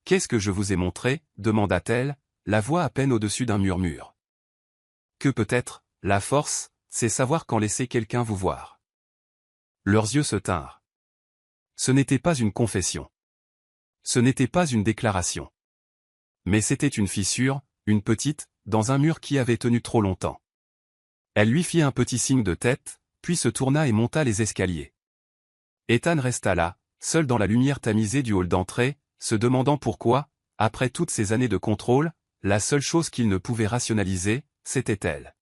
Qu'est-ce que je vous ai montré ?» demanda-t-elle, la voix à peine au-dessus d'un murmure. « Que peut-être, la force, c'est savoir quand laisser quelqu'un vous voir. » Leurs yeux se tinrent. Ce n'était pas une confession. Ce n'était pas une déclaration. Mais c'était une fissure, une petite, dans un mur qui avait tenu trop longtemps. Elle lui fit un petit signe de tête, puis se tourna et monta les escaliers. Ethan resta là, seul dans la lumière tamisée du hall d'entrée, se demandant pourquoi, après toutes ces années de contrôle, la seule chose qu'il ne pouvait rationaliser, c'était elle.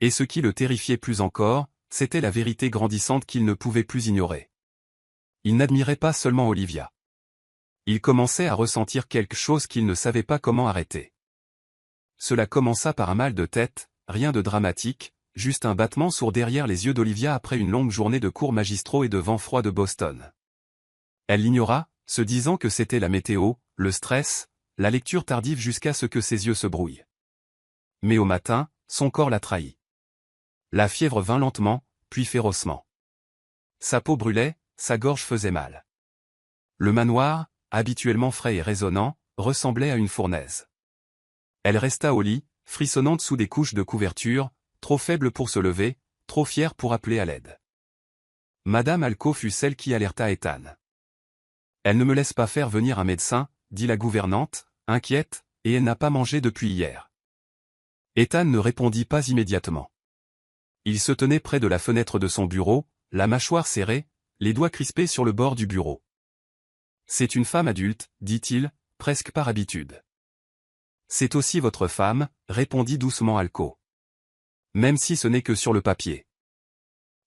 Et ce qui le terrifiait plus encore, c'était la vérité grandissante qu'il ne pouvait plus ignorer. Il n'admirait pas seulement Olivia. Il commençait à ressentir quelque chose qu'il ne savait pas comment arrêter. Cela commença par un mal de tête, rien de dramatique, juste un battement sourd derrière les yeux d'Olivia après une longue journée de cours magistraux et de vent froid de Boston. Elle l'ignora, se disant que c'était la météo, le stress, la lecture tardive jusqu'à ce que ses yeux se brouillent. Mais au matin, son corps la trahit. La fièvre vint lentement, puis férocement. Sa peau brûlait, sa gorge faisait mal. Le manoir, habituellement frais et résonnant, ressemblait à une fournaise. Elle resta au lit, frissonnante sous des couches de couverture, trop faible pour se lever, trop fière pour appeler à l'aide. Madame Alco fut celle qui alerta Ethan. « Elle ne me laisse pas faire venir un médecin, » dit la gouvernante, inquiète, « et elle n'a pas mangé depuis hier. » Ethan ne répondit pas immédiatement. Il se tenait près de la fenêtre de son bureau, la mâchoire serrée, les doigts crispés sur le bord du bureau. « C'est une femme adulte, » dit-il, presque par habitude. « C'est aussi votre femme, » répondit doucement Alco. « Même si ce n'est que sur le papier. »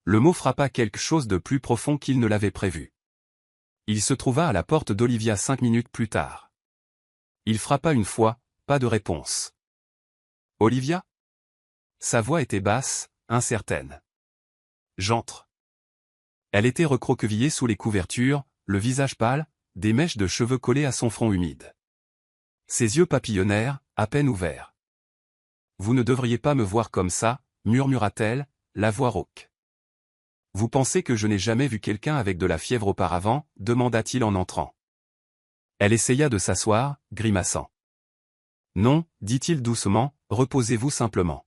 Le mot frappa quelque chose de plus profond qu'il ne l'avait prévu. Il se trouva à la porte d'Olivia 5 minutes plus tard. Il frappa une fois, pas de réponse. « Olivia ?» Sa voix était basse, incertaine. « J'entre. » Elle était recroquevillée sous les couvertures, le visage pâle, des mèches de cheveux collées à son front humide. Ses yeux papillonnèrent, à peine ouverts. « Vous ne devriez pas me voir comme ça, » murmura-t-elle, la voix rauque. « Vous pensez que je n'ai jamais vu quelqu'un avec de la fièvre auparavant » demanda-t-il en entrant. Elle essaya de s'asseoir, grimaçant. « Non, » dit-il doucement, « reposez-vous simplement. »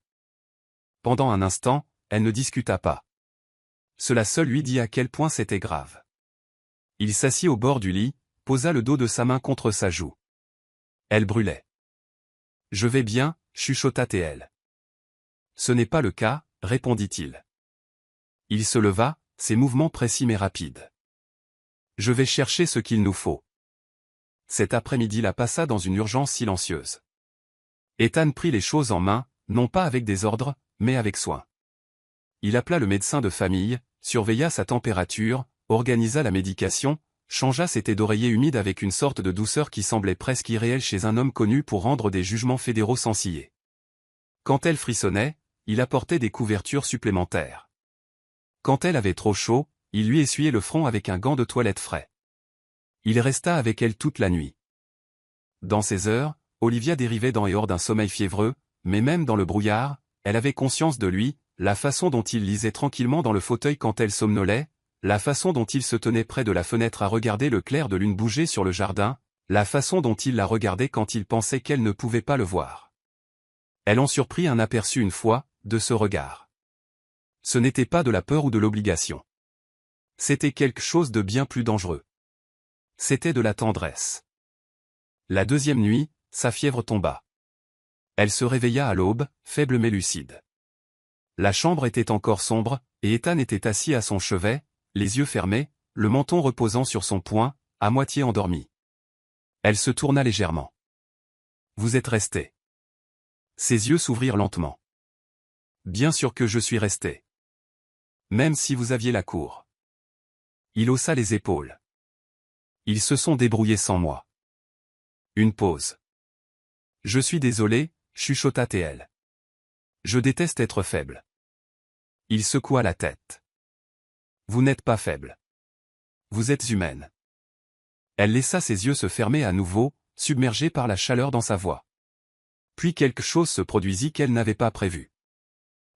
Pendant un instant, elle ne discuta pas. Cela seul lui dit à quel point c'était grave. Il s'assit au bord du lit, posa le dos de sa main contre sa joue. Elle brûlait. « Je vais bien, » chuchota-t-elle. « Ce n'est pas le cas, » répondit-il. Il se leva, ses mouvements précis mais rapides. « Je vais chercher ce qu'il nous faut. » Cet après-midi la passa dans une urgence silencieuse. Ethan prit les choses en main, non pas avec désordre, mais avec soin. Il appela le médecin de famille, surveilla sa température, organisa la médication, changea ses tés d'oreiller humides avec une sorte de douceur qui semblait presque irréelle chez un homme connu pour rendre des jugements fédéraux sans ciller. Quand elle frissonnait, il apportait des couvertures supplémentaires. Quand elle avait trop chaud, il lui essuyait le front avec un gant de toilette frais. Il resta avec elle toute la nuit. Dans ces heures, Olivia dérivait dans et hors d'un sommeil fiévreux, mais même dans le brouillard, elle avait conscience de lui, la façon dont il lisait tranquillement dans le fauteuil quand elle somnolait, la façon dont il se tenait près de la fenêtre à regarder le clair de lune bouger sur le jardin, la façon dont il la regardait quand il pensait qu'elle ne pouvait pas le voir. Elle en surprit un aperçu une fois, de ce regard. Ce n'était pas de la peur ou de l'obligation. C'était quelque chose de bien plus dangereux. C'était de la tendresse. La deuxième nuit, sa fièvre tomba. Elle se réveilla à l'aube, faible mais lucide. La chambre était encore sombre, et Ethan était assis à son chevet, les yeux fermés, le menton reposant sur son poing, à moitié endormi. Elle se tourna légèrement. « Vous êtes resté. » Ses yeux s'ouvrirent lentement. « Bien sûr que je suis resté. Même si vous aviez la cour. » Il haussa les épaules. « Ils se sont débrouillés sans moi. » Une pause. « Je suis désolé, » chuchota-t-elle. « Je déteste être faible. » Il secoua la tête. « Vous n'êtes pas faible. Vous êtes humaine. » Elle laissa ses yeux se fermer à nouveau, submergée par la chaleur dans sa voix. Puis quelque chose se produisit qu'elle n'avait pas prévu.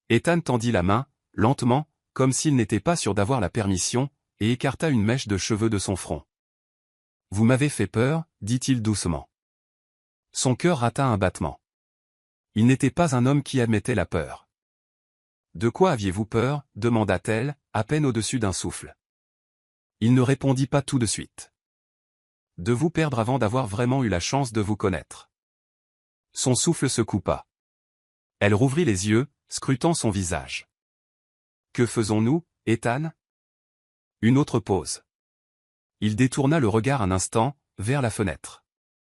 Ethan tendit la main, lentement, comme s'il n'était pas sûr d'avoir la permission, et écarta une mèche de cheveux de son front. « Vous m'avez fait peur, » dit-il doucement. Son cœur rata un battement. Il n'était pas un homme qui admettait la peur. « De quoi aviez-vous peur ?» demanda-t-elle, à peine au-dessus d'un souffle. Il ne répondit pas tout de suite. « De vous perdre avant d'avoir vraiment eu la chance de vous connaître. » Son souffle se coupa. Elle rouvrit les yeux, scrutant son visage. « Que faisons-nous, Ethan ?» Une autre pause. Il détourna le regard un instant, vers la fenêtre.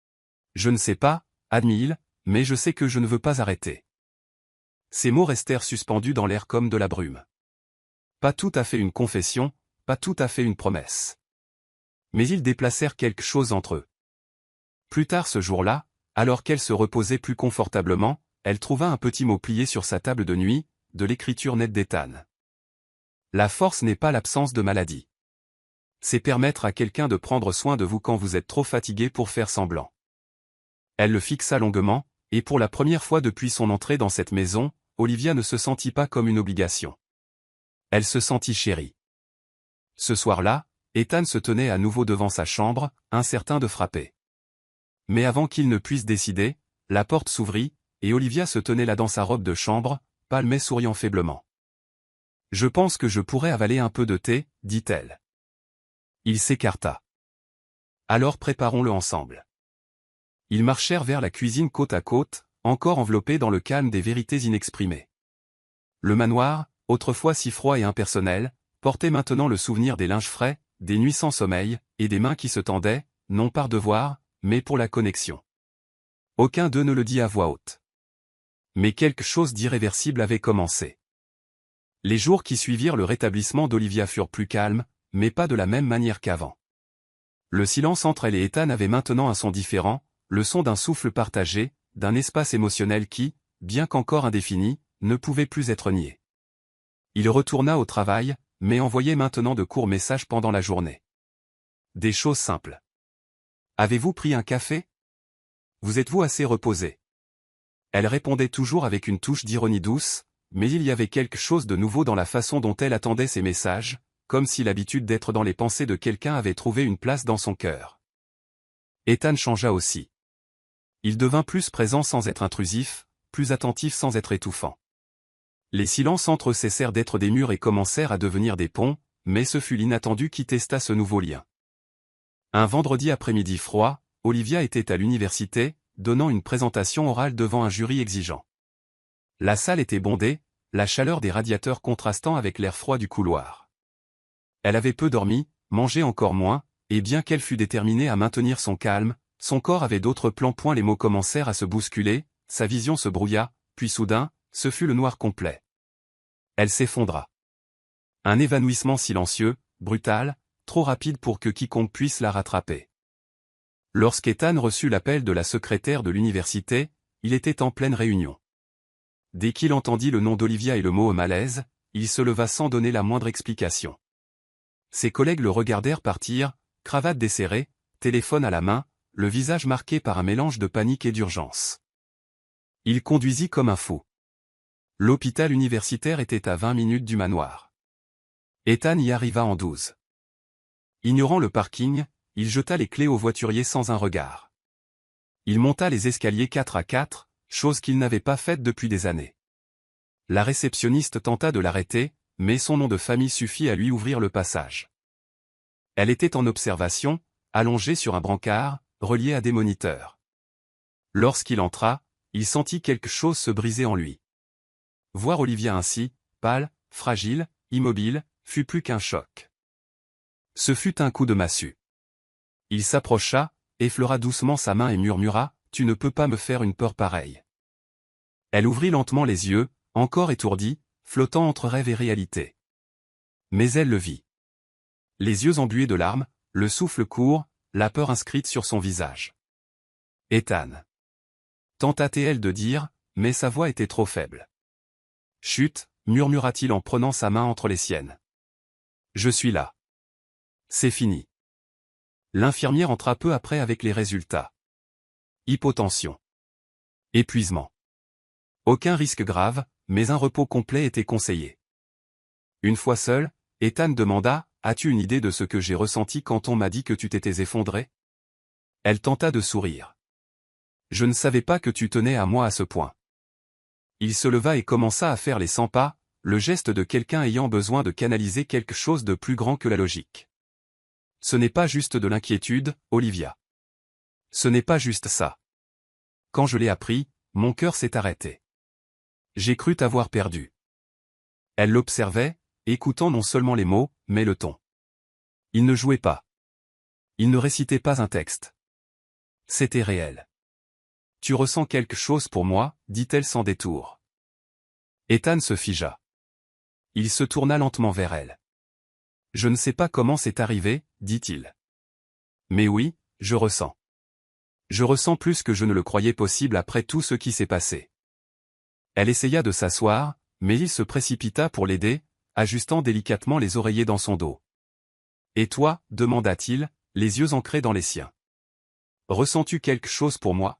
« Je ne sais pas, » admit-il, « mais je sais que je ne veux pas arrêter. » Ces mots restèrent suspendus dans l'air comme de la brume. Pas tout à fait une confession, pas tout à fait une promesse. Mais ils déplacèrent quelque chose entre eux. Plus tard ce jour-là, alors qu'elle se reposait plus confortablement, elle trouva un petit mot plié sur sa table de nuit, de l'écriture nette d'Ethan. La force n'est pas l'absence de maladie. C'est permettre à quelqu'un de prendre soin de vous quand vous êtes trop fatigué pour faire semblant. Elle le fixa longuement, et pour la première fois depuis son entrée dans cette maison, Olivia ne se sentit pas comme une obligation. Elle se sentit chérie. Ce soir-là, Ethan se tenait à nouveau devant sa chambre, incertain de frapper. Mais avant qu'il ne puisse décider, la porte s'ouvrit, et Olivia se tenait là dans sa robe de chambre, pâle mais souriant faiblement. « Je pense que je pourrais avaler un peu de thé, dit-elle. Il s'écarta. « Alors préparons-le ensemble. » Ils marchèrent vers la cuisine côte à côte, encore enveloppés dans le calme des vérités inexprimées. Le manoir, autrefois si froid et impersonnel, portait maintenant le souvenir des linges frais, des nuits sans sommeil, et des mains qui se tendaient, non par devoir, mais pour la connexion. Aucun d'eux ne le dit à voix haute. Mais quelque chose d'irréversible avait commencé. Les jours qui suivirent le rétablissement d'Olivia furent plus calmes, mais pas de la même manière qu'avant. Le silence entre elle et Ethan avait maintenant un son différent, le son d'un souffle partagé, d'un espace émotionnel qui, bien qu'encore indéfini, ne pouvait plus être nié. Il retourna au travail, mais envoyait maintenant de courts messages pendant la journée. Des choses simples. Avez-vous pris un café? Vous êtes-vous assez reposé? Elle répondait toujours avec une touche d'ironie douce, mais il y avait quelque chose de nouveau dans la façon dont elle attendait ses messages, comme si l'habitude d'être dans les pensées de quelqu'un avait trouvé une place dans son cœur. Ethan changea aussi. Il devint plus présent sans être intrusif, plus attentif sans être étouffant. Les silences entre eux cessèrent d'être des murs et commencèrent à devenir des ponts, mais ce fut l'inattendu qui testa ce nouveau lien. Un vendredi après-midi froid, Olivia était à l'université, donnant une présentation orale devant un jury exigeant. La salle était bondée, la chaleur des radiateurs contrastant avec l'air froid du couloir. Elle avait peu dormi, mangé encore moins, et bien qu'elle fût déterminée à maintenir son calme, son corps avait d'autres plans. Les mots commencèrent à se bousculer, sa vision se brouilla, puis soudain, ce fut le noir complet. Elle s'effondra. Un évanouissement silencieux, brutal, trop rapide pour que quiconque puisse la rattraper. Lorsqu'Ethan reçut l'appel de la secrétaire de l'université, il était en pleine réunion. Dès qu'il entendit le nom d'Olivia et le mot malaise, il se leva sans donner la moindre explication. Ses collègues le regardèrent partir, cravate desserrée, téléphone à la main, le visage marqué par un mélange de panique et d'urgence. Il conduisit comme un fou. L'hôpital universitaire était à 20 minutes du manoir. Ethan y arriva en 12. Ignorant le parking, il jeta les clés au voiturier sans un regard. Il monta les escaliers 4 à 4, chose qu'il n'avait pas faite depuis des années. La réceptionniste tenta de l'arrêter, mais son nom de famille suffit à lui ouvrir le passage. Elle était en observation, allongée sur un brancard, relié à des moniteurs. Lorsqu'il entra, il sentit quelque chose se briser en lui. Voir Olivia ainsi, pâle, fragile, immobile, fut plus qu'un choc. Ce fut un coup de massue. Il s'approcha, effleura doucement sa main et murmura, « Tu ne peux pas me faire une peur pareille. » Elle ouvrit lentement les yeux, encore étourdie, flottant entre rêve et réalité. Mais elle le vit. Les yeux embués de larmes, le souffle court, la peur inscrite sur son visage. « Ethan. » tenta-t-elle de dire, mais sa voix était trop faible. « Chut, murmura-t-il en prenant sa main entre les siennes. « Je suis là. C'est fini. » L'infirmière entra peu après avec les résultats. Hypotension. Épuisement. Aucun risque grave, mais un repos complet était conseillé. Une fois seul, Ethan demanda, « As-tu une idée de ce que j'ai ressenti quand on m'a dit que tu t'étais effondré ?» Elle tenta de sourire. « Je ne savais pas que tu tenais à moi à ce point. » Il se leva et commença à faire les 100 pas, le geste de quelqu'un ayant besoin de canaliser quelque chose de plus grand que la logique. Ce n'est pas juste de l'inquiétude, Olivia. Ce n'est pas juste ça. Quand je l'ai appris, mon cœur s'est arrêté. J'ai cru t'avoir perdu. Elle l'observait, écoutant non seulement les mots, mais le ton. Il ne jouait pas. Il ne récitait pas un texte. C'était réel. Tu ressens quelque chose pour moi, dit-elle sans détour. Ethan se figea. Il se tourna lentement vers elle. Je ne sais pas comment c'est arrivé, dit-il. Mais oui, je ressens. Je ressens plus que je ne le croyais possible après tout ce qui s'est passé. Elle essaya de s'asseoir, mais il se précipita pour l'aider, ajustant délicatement les oreillers dans son dos. « Et toi » demanda-t-il, les yeux ancrés dans les siens. « Ressens-tu quelque chose pour moi ?»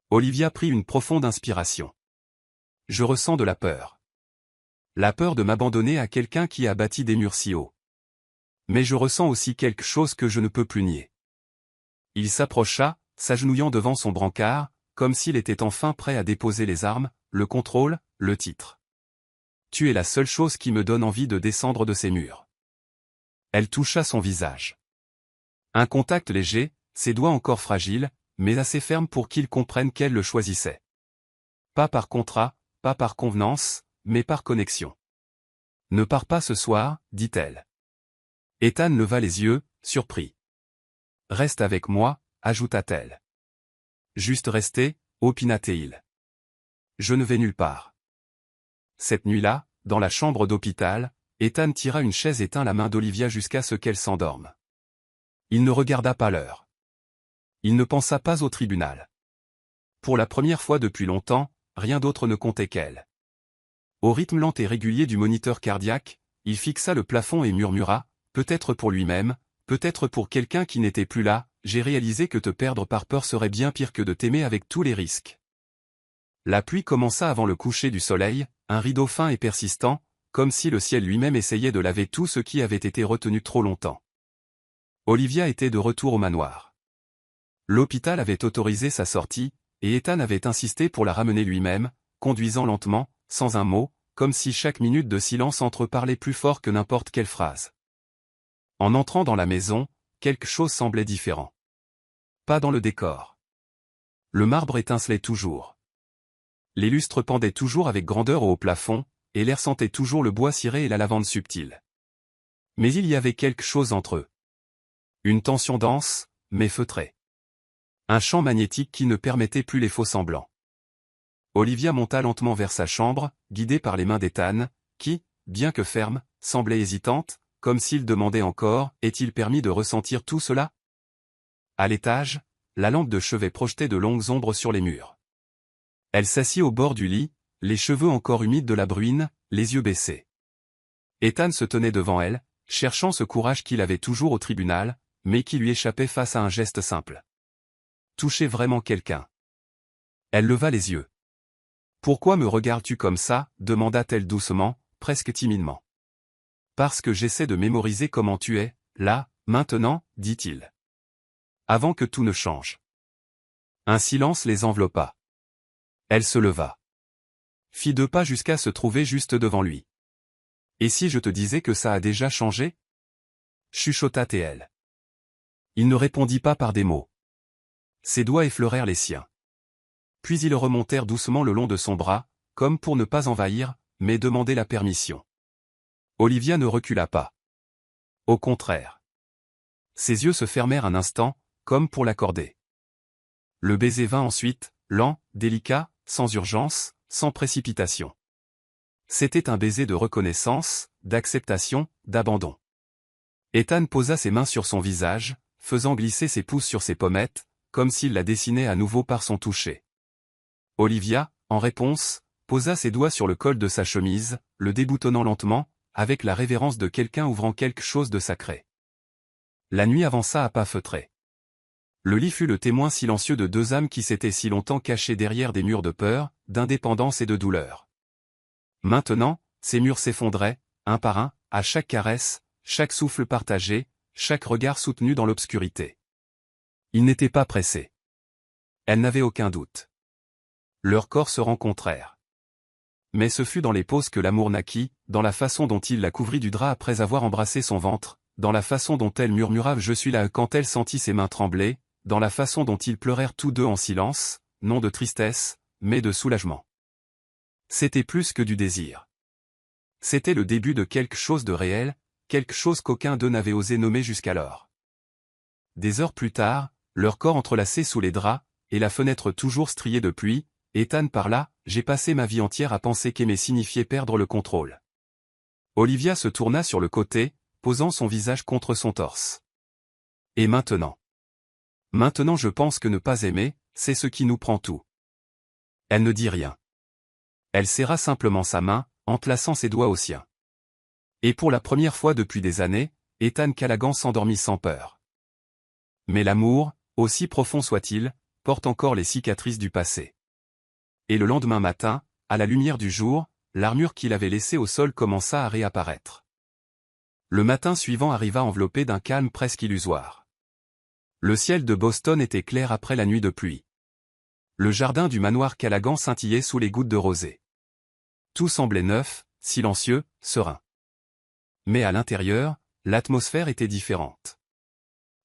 Olivia prit une profonde inspiration. « Je ressens de la peur. La peur de m'abandonner à quelqu'un qui a bâti des murs si hauts. Mais je ressens aussi quelque chose que je ne peux plus nier. » Il s'approcha, s'agenouillant devant son brancard, comme s'il était enfin prêt à déposer les armes, le contrôle, le titre. « Tu es la seule chose qui me donne envie de descendre de ces murs. » Elle toucha son visage. Un contact léger, ses doigts encore fragiles, mais assez fermes pour qu'il comprenne qu'elle le choisissait. Pas par contrat, pas par convenance, mais par connexion. « Ne pars pas ce soir, dit-elle. Ethan leva les yeux, surpris. « Reste avec moi, ajouta-t-elle. Juste rester, opina-t-il. Je ne vais nulle part. Cette nuit-là, dans la chambre d'hôpital, Ethan tira une chaise et tint la main d'Olivia jusqu'à ce qu'elle s'endorme. Il ne regarda pas l'heure. Il ne pensa pas au tribunal. Pour la première fois depuis longtemps, rien d'autre ne comptait qu'elle. Au rythme lent et régulier du moniteur cardiaque, il fixa le plafond et murmura, peut-être pour lui-même, peut-être pour quelqu'un qui n'était plus là, j'ai réalisé que te perdre par peur serait bien pire que de t'aimer avec tous les risques. La pluie commença avant le coucher du soleil, un rideau fin et persistant, comme si le ciel lui-même essayait de laver tout ce qui avait été retenu trop longtemps. Olivia était de retour au manoir. L'hôpital avait autorisé sa sortie, et Ethan avait insisté pour la ramener lui-même, conduisant lentement, sans un mot, comme si chaque minute de silence entre parlait plus fort que n'importe quelle phrase. En entrant dans la maison, quelque chose semblait différent. Pas dans le décor. Le marbre étincelait toujours. Les lustres pendaient toujours avec grandeur au haut plafond, et l'air sentait toujours le bois ciré et la lavande subtile. Mais il y avait quelque chose entre eux. Une tension dense, mais feutrée. Un champ magnétique qui ne permettait plus les faux-semblants. Olivia monta lentement vers sa chambre, guidée par les mains d'Ethan, qui, bien que ferme, semblait hésitante, comme s'il demandait encore, est-il permis de ressentir tout cela? À l'étage, la lampe de chevet projetait de longues ombres sur les murs. Elle s'assit au bord du lit, les cheveux encore humides de la bruine, les yeux baissés. Ethan se tenait devant elle, cherchant ce courage qu'il avait toujours au tribunal, mais qui lui échappait face à un geste simple. Toucher vraiment quelqu'un. Elle leva les yeux. « Pourquoi me regardes-tu comme ça » demanda-t-elle doucement, presque timidement. « Parce que j'essaie de mémoriser comment tu es, là, maintenant, dit-il. Avant que tout ne change. » Un silence les enveloppa. Elle se leva. Fit 2 pas jusqu'à se trouver juste devant lui. « Et si je te disais que ça a déjà changé » chuchota-t-elle. Il ne répondit pas par des mots. Ses doigts effleurèrent les siens. Puis ils remontèrent doucement le long de son bras, comme pour ne pas envahir, mais demander la permission. Olivia ne recula pas. Au contraire. Ses yeux se fermèrent un instant, comme pour l'accorder. Le baiser vint ensuite, lent, délicat, sans urgence, sans précipitation. C'était un baiser de reconnaissance, d'acceptation, d'abandon. Ethan posa ses mains sur son visage, faisant glisser ses pouces sur ses pommettes, comme s'il la dessinait à nouveau par son toucher. Olivia, en réponse, posa ses doigts sur le col de sa chemise, le déboutonnant lentement, avec la révérence de quelqu'un ouvrant quelque chose de sacré. La nuit avança à pas feutrés. Le lit fut le témoin silencieux de 2 âmes qui s'étaient si longtemps cachées derrière des murs de peur, d'indépendance et de douleur. Maintenant, ces murs s'effondraient, un par un, à chaque caresse, chaque souffle partagé, chaque regard soutenu dans l'obscurité. Ils n'étaient pas pressés. Elle n'avait aucun doute. Leurs corps se rencontrèrent. Mais ce fut dans les pauses que l'amour naquit, dans la façon dont il la couvrit du drap après avoir embrassé son ventre, dans la façon dont elle murmura « Je suis là » quand elle sentit ses mains trembler, dans la façon dont ils pleurèrent tous deux en silence, non de tristesse, mais de soulagement. C'était plus que du désir. C'était le début de quelque chose de réel, quelque chose qu'aucun d'eux n'avait osé nommer jusqu'alors. Des heures plus tard, leurs corps entrelacés sous les draps, et la fenêtre toujours striée de pluie, Ethan parla, « J'ai passé ma vie entière à penser qu'aimer signifiait perdre le contrôle. » Olivia se tourna sur le côté, posant son visage contre son torse. « Et maintenant ? Maintenant je pense que ne pas aimer, c'est ce qui nous prend tout. Elle ne dit rien. Elle serra simplement sa main, en plaçant ses doigts aux siens. Et pour la première fois depuis des années, Ethan Callaghan s'endormit sans peur. Mais l'amour, aussi profond soit-il, porte encore les cicatrices du passé. Et le lendemain matin, à la lumière du jour, l'armure qu'il avait laissée au sol commença à réapparaître. Le matin suivant arriva enveloppé d'un calme presque illusoire. Le ciel de Boston était clair après la nuit de pluie. Le jardin du manoir Callaghan scintillait sous les gouttes de rosée. Tout semblait neuf, silencieux, serein. Mais à l'intérieur, l'atmosphère était différente.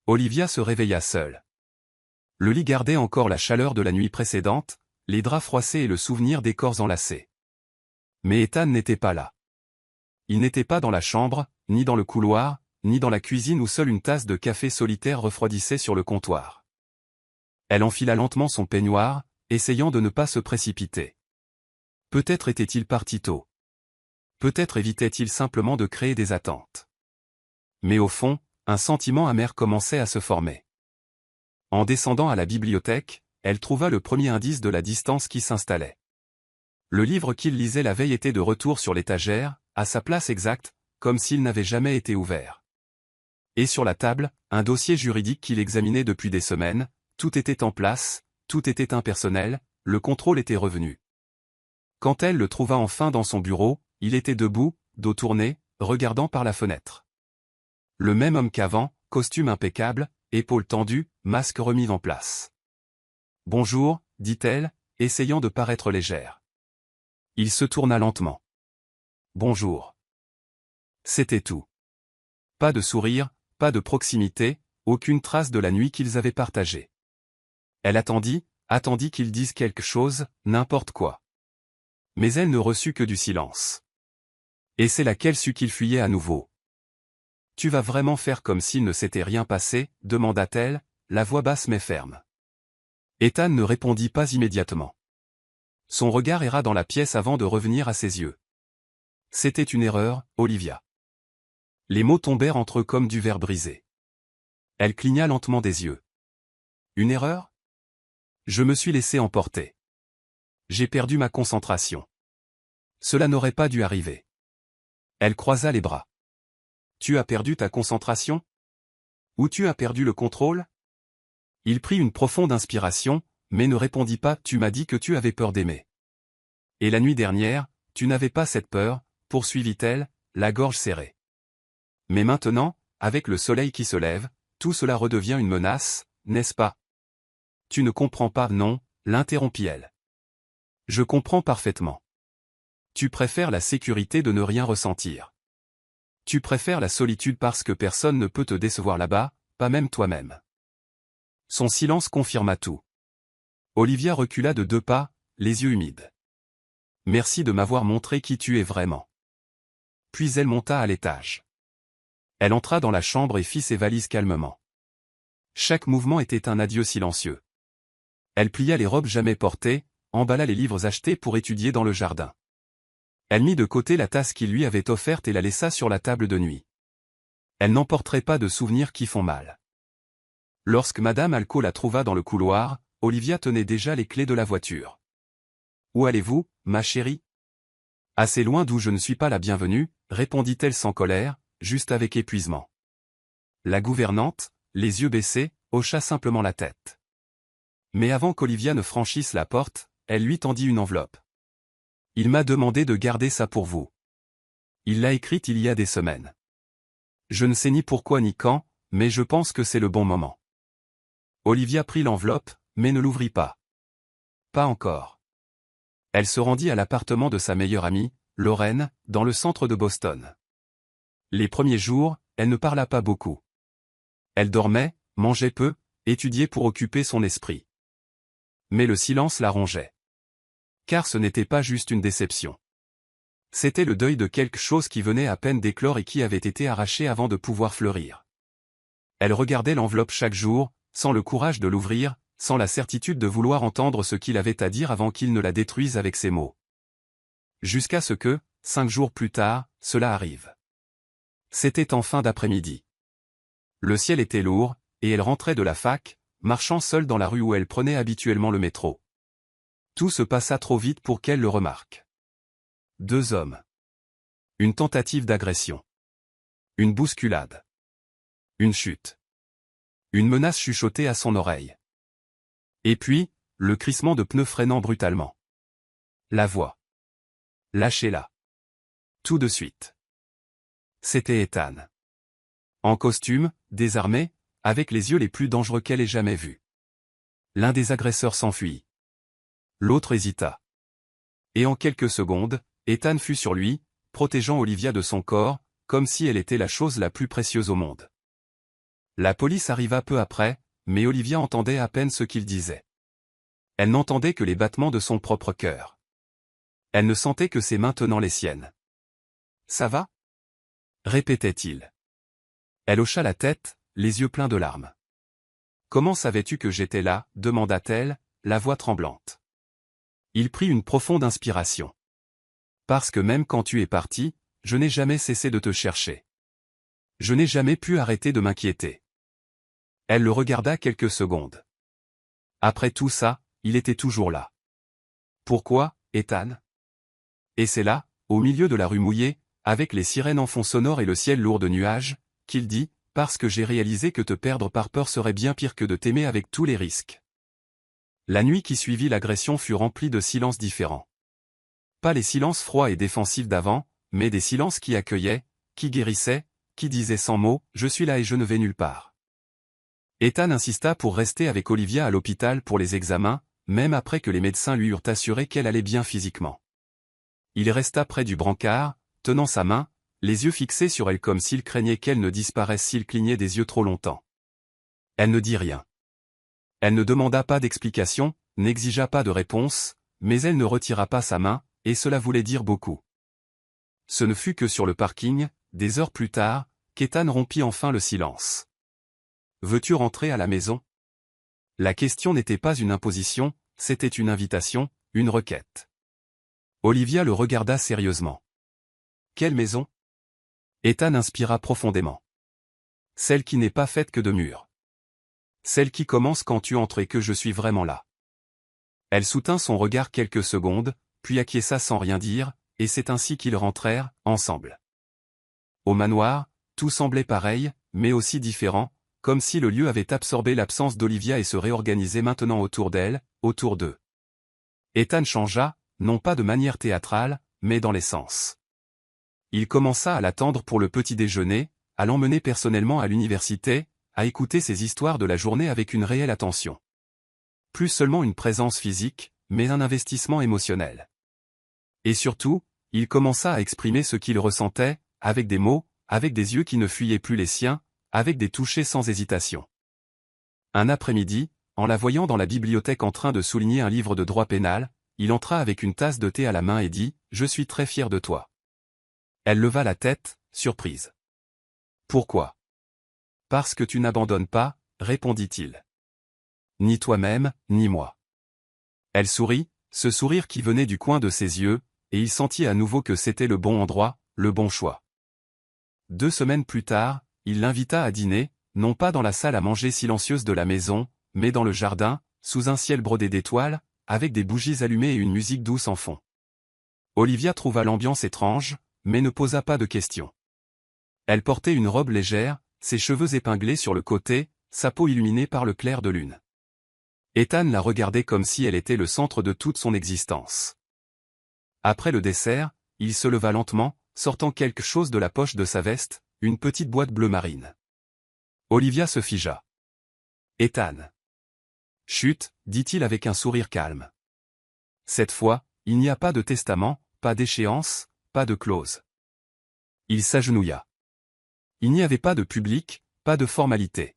Olivia se réveilla seule. Le lit gardait encore la chaleur de la nuit précédente, les draps froissés et le souvenir des corps enlacés. Mais Ethan n'était pas là. Il n'était pas dans la chambre, ni dans le couloir, ni dans la cuisine où seule une tasse de café solitaire refroidissait sur le comptoir. Elle enfila lentement son peignoir, essayant de ne pas se précipiter. Peut-être était-il parti tôt. Peut-être évitait-il simplement de créer des attentes. Mais au fond, un sentiment amer commençait à se former. En descendant à la bibliothèque, elle trouva le premier indice de la distance qui s'installait. Le livre qu'il lisait la veille était de retour sur l'étagère, à sa place exacte, comme s'il n'avait jamais été ouvert. Et sur la table, un dossier juridique qu'il examinait depuis des semaines, tout était en place, tout était impersonnel, le contrôle était revenu. Quand elle le trouva enfin dans son bureau, il était debout, dos tourné, regardant par la fenêtre. Le même homme qu'avant, costume impeccable, épaules tendues, masque remis en place. « Bonjour », dit-elle, essayant de paraître légère. Il se tourna lentement. « Bonjour. » C'était tout. Pas de sourire, pas de proximité, aucune trace de la nuit qu'ils avaient partagée. Elle attendit qu'il dise quelque chose, n'importe quoi. Mais elle ne reçut que du silence. Et c'est là qu'elle sut qu'il fuyait à nouveau. « Tu vas vraiment faire comme s'il ne s'était rien passé ?» demanda-t-elle, la voix basse mais ferme. Ethan ne répondit pas immédiatement. Son regard erra dans la pièce avant de revenir à ses yeux. « C'était une erreur, Olivia. » Les mots tombèrent entre eux comme du verre brisé. Elle cligna lentement des yeux. « Une erreur ? Je me suis laissé emporter. J'ai perdu ma concentration. Cela n'aurait pas dû arriver. » Elle croisa les bras. « Tu as perdu ta concentration ? Ou tu as perdu le contrôle ?» Il prit une profonde inspiration, mais ne répondit pas. « Tu m'as dit que tu avais peur d'aimer. Et la nuit dernière, tu n'avais pas cette peur, » poursuivit-elle, la gorge serrée. « Mais maintenant, avec le soleil qui se lève, tout cela redevient une menace, n'est-ce pas ? » « Tu ne comprends pas, non, » l'interrompit-elle. « Je comprends parfaitement. Tu préfères la sécurité de ne rien ressentir. Tu préfères la solitude parce que personne ne peut te décevoir là-bas, pas même toi-même. » Son silence confirma tout. Olivia recula de 2 pas, les yeux humides. « Merci de m'avoir montré qui tu es vraiment. » Puis elle monta à l'étage. Elle entra dans la chambre et fit ses valises calmement. Chaque mouvement était un adieu silencieux. Elle plia les robes jamais portées, emballa les livres achetés pour étudier dans le jardin. Elle mit de côté la tasse qu'il lui avait offerte et la laissa sur la table de nuit. Elle n'emporterait pas de souvenirs qui font mal. Lorsque Madame Alco la trouva dans le couloir, Olivia tenait déjà les clés de la voiture. « Où allez-vous, ma chérie ? » « Assez loin d'où je ne suis pas la bienvenue, » répondit-elle sans colère, juste avec épuisement. La gouvernante, les yeux baissés, hocha simplement la tête. Mais avant qu'Olivia ne franchisse la porte, elle lui tendit une enveloppe. « Il m'a demandé de garder ça pour vous. Il l'a écrite il y a des semaines. Je ne sais ni pourquoi ni quand, mais je pense que c'est le bon moment. » Olivia prit l'enveloppe, mais ne l'ouvrit pas. Pas encore. Elle se rendit à l'appartement de sa meilleure amie, Lorraine, dans le centre de Boston. Les premiers jours, elle ne parla pas beaucoup. Elle dormait, mangeait peu, étudiait pour occuper son esprit. Mais le silence la rongeait. Car ce n'était pas juste une déception. C'était le deuil de quelque chose qui venait à peine d'éclore et qui avait été arraché avant de pouvoir fleurir. Elle regardait l'enveloppe chaque jour, sans le courage de l'ouvrir, sans la certitude de vouloir entendre ce qu'il avait à dire avant qu'il ne la détruise avec ses mots. Jusqu'à ce que, 5 jours plus tard, cela arrive. C'était en fin d'après-midi. Le ciel était lourd, et elle rentrait de la fac, marchant seule dans la rue où elle prenait habituellement le métro. Tout se passa trop vite pour qu'elle le remarque. 2 hommes. Une tentative d'agression. Une bousculade. Une chute. Une menace chuchotée à son oreille. Et puis, le crissement de pneus freinant brutalement. La voix. Lâchez-la. Tout de suite. C'était Ethan. En costume, désarmé, avec les yeux les plus dangereux qu'elle ait jamais vus. L'un des agresseurs s'enfuit. L'autre hésita. Et en quelques secondes, Ethan fut sur lui, protégeant Olivia de son corps, comme si elle était la chose la plus précieuse au monde. La police arriva peu après, mais Olivia entendait à peine ce qu'il disait. Elle n'entendait que les battements de son propre cœur. Elle ne sentait que ses mains tenant les siennes. « Ça va ?» répétait-il. Elle hocha la tête, les yeux pleins de larmes. « Comment savais-tu que j'étais là ?» demanda-t-elle, la voix tremblante. Il prit une profonde inspiration. « Parce que même quand tu es parti, je n'ai jamais cessé de te chercher. Je n'ai jamais pu arrêter de m'inquiéter. » Elle le regarda quelques secondes. Après tout ça, il était toujours là. Pourquoi, Ethan? Et c'est là, au milieu de la rue mouillée, avec les sirènes en fond sonore et le ciel lourd de nuages, qu'il dit, parce que j'ai réalisé que te perdre par peur serait bien pire que de t'aimer avec tous les risques. La nuit qui suivit l'agression fut remplie de silences différents. Pas les silences froids et défensifs d'avant, mais des silences qui accueillaient, qui guérissaient, qui disaient sans mots, je suis là et je ne vais nulle part. Ethan insista pour rester avec Olivia à l'hôpital pour les examens, même après que les médecins lui eurent assuré qu'elle allait bien physiquement. Il resta près du brancard, tenant sa main, les yeux fixés sur elle comme s'il craignait qu'elle ne disparaisse s'il clignait des yeux trop longtemps. Elle ne dit rien. Elle ne demanda pas d'explication, n'exigea pas de réponse, mais elle ne retira pas sa main, et cela voulait dire beaucoup. Ce ne fut que sur le parking, des heures plus tard, qu'Ethan rompit enfin le silence. « Veux-tu rentrer à la maison ?» La question n'était pas une imposition, c'était une invitation, une requête. Olivia le regarda sérieusement. « Quelle maison ?» Ethan inspira profondément. « Celle qui n'est pas faite que de murs. Celle qui commence quand tu entres et que je suis vraiment là. » Elle soutint son regard quelques secondes, puis acquiesça sans rien dire, et c'est ainsi qu'ils rentrèrent, ensemble. Au manoir, tout semblait pareil, mais aussi différent, comme si le lieu avait absorbé l'absence d'Olivia et se réorganisait maintenant autour d'elle, autour d'eux. Ethan changea, non pas de manière théâtrale, mais dans l'essence. Il commença à l'attendre pour le petit déjeuner, à l'emmener personnellement à l'université, à écouter ses histoires de la journée avec une réelle attention. Plus seulement une présence physique, mais un investissement émotionnel. Et surtout, il commença à exprimer ce qu'il ressentait, avec des mots, avec des yeux qui ne fuyaient plus les siens, avec des touchés sans hésitation. Un après-midi, en la voyant dans la bibliothèque en train de souligner un livre de droit pénal, il entra avec une tasse de thé à la main et dit « Je suis très fier de toi. » Elle leva la tête, surprise. « Pourquoi ? » « Parce que tu n'abandonnes pas, » répondit-il. « Ni toi-même, ni moi. » Elle sourit, ce sourire qui venait du coin de ses yeux, et il sentit à nouveau que c'était le bon endroit, le bon choix. 2 semaines plus tard, il l'invita à dîner, non pas dans la salle à manger silencieuse de la maison, mais dans le jardin, sous un ciel brodé d'étoiles, avec des bougies allumées et une musique douce en fond. Olivia trouva l'ambiance étrange, mais ne posa pas de questions. Elle portait une robe légère, ses cheveux épinglés sur le côté, sa peau illuminée par le clair de lune. Ethan la regardait comme si elle était le centre de toute son existence. Après le dessert, il se leva lentement, sortant quelque chose de la poche de sa veste, une petite boîte bleu marine. Olivia se figea. « Ethan. » « Chut, dit-il avec un sourire calme. Cette fois, il n'y a pas de testament, pas d'échéance, pas de clause. Il s'agenouilla. Il n'y avait pas de public, pas de formalité.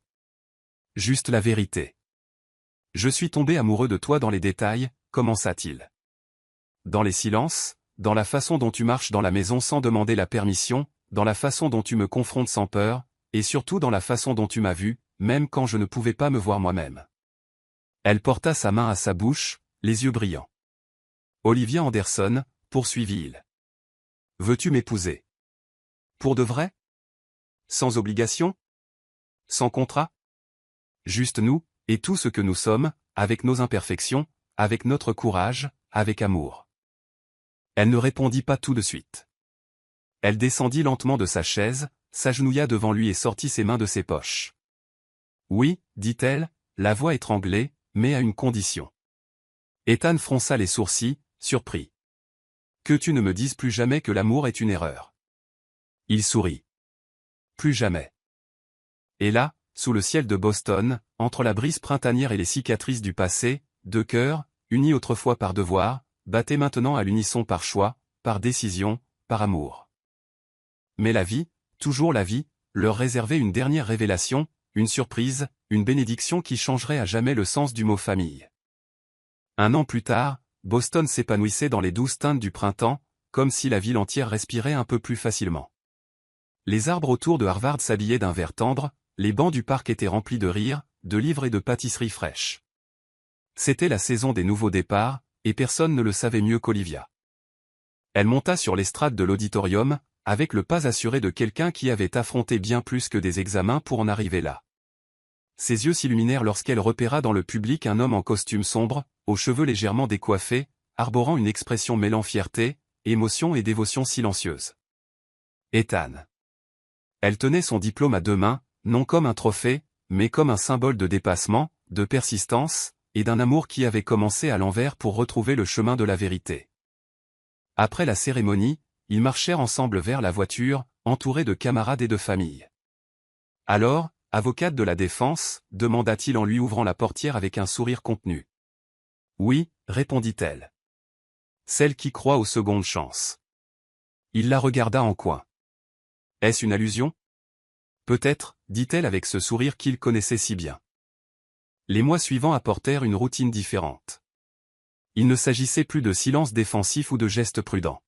Juste la vérité. Je suis tombé amoureux de toi dans les détails, commença-t-il. Dans les silences, dans la façon dont tu marches dans la maison sans demander la permission, dans la façon dont tu me confrontes sans peur, et surtout dans la façon dont tu m'as vu, même quand je ne pouvais pas me voir moi-même. Elle porta sa main à sa bouche, les yeux brillants. Olivia Anderson, poursuivit-il. Veux-tu m'épouser? Pour de vrai? Sans obligation? Sans contrat? Juste nous, et tout ce que nous sommes, avec nos imperfections, avec notre courage, avec amour. Elle ne répondit pas tout de suite. Elle descendit lentement de sa chaise, s'agenouilla devant lui et sortit ses mains de ses poches. Oui, dit-elle, la voix étranglée, mais à une condition. Ethan fronça les sourcils, surpris. Que tu ne me dises plus jamais que l'amour est une erreur. Il sourit. Plus jamais. Et là, sous le ciel de Boston, entre la brise printanière et les cicatrices du passé, deux cœurs, unis autrefois par devoir, battaient maintenant à l'unisson par choix, par décision, par amour. Mais la vie, toujours la vie, leur réservait une dernière révélation, une surprise, une bénédiction qui changerait à jamais le sens du mot famille. Un an plus tard, Boston s'épanouissait dans les douces teintes du printemps, comme si la ville entière respirait un peu plus facilement. Les arbres autour de Harvard s'habillaient d'un vert tendre, les bancs du parc étaient remplis de rires, de livres et de pâtisseries fraîches. C'était la saison des nouveaux départs, et personne ne le savait mieux qu'Olivia. Elle monta sur l'estrade de l'auditorium, avec le pas assuré de quelqu'un qui avait affronté bien plus que des examens pour en arriver là. Ses yeux s'illuminèrent lorsqu'elle repéra dans le public un homme en costume sombre, aux cheveux légèrement décoiffés, arborant une expression mêlant fierté, émotion et dévotion silencieuse. Ethan. Elle tenait son diplôme à deux mains, non comme un trophée, mais comme un symbole de dépassement, de persistance, et d'un amour qui avait commencé à l'envers pour retrouver le chemin de la vérité. Après la cérémonie, ils marchèrent ensemble vers la voiture, entourés de camarades et de famille. Alors, avocate de la défense, demanda-t-il en lui ouvrant la portière avec un sourire contenu. Oui, répondit-elle. Celle qui croit aux secondes chances. Il la regarda en coin. Est-ce une allusion? Peut-être, dit-elle avec ce sourire qu'il connaissait si bien. Les mois suivants apportèrent une routine différente. Il ne s'agissait plus de silence défensif ou de gestes prudents.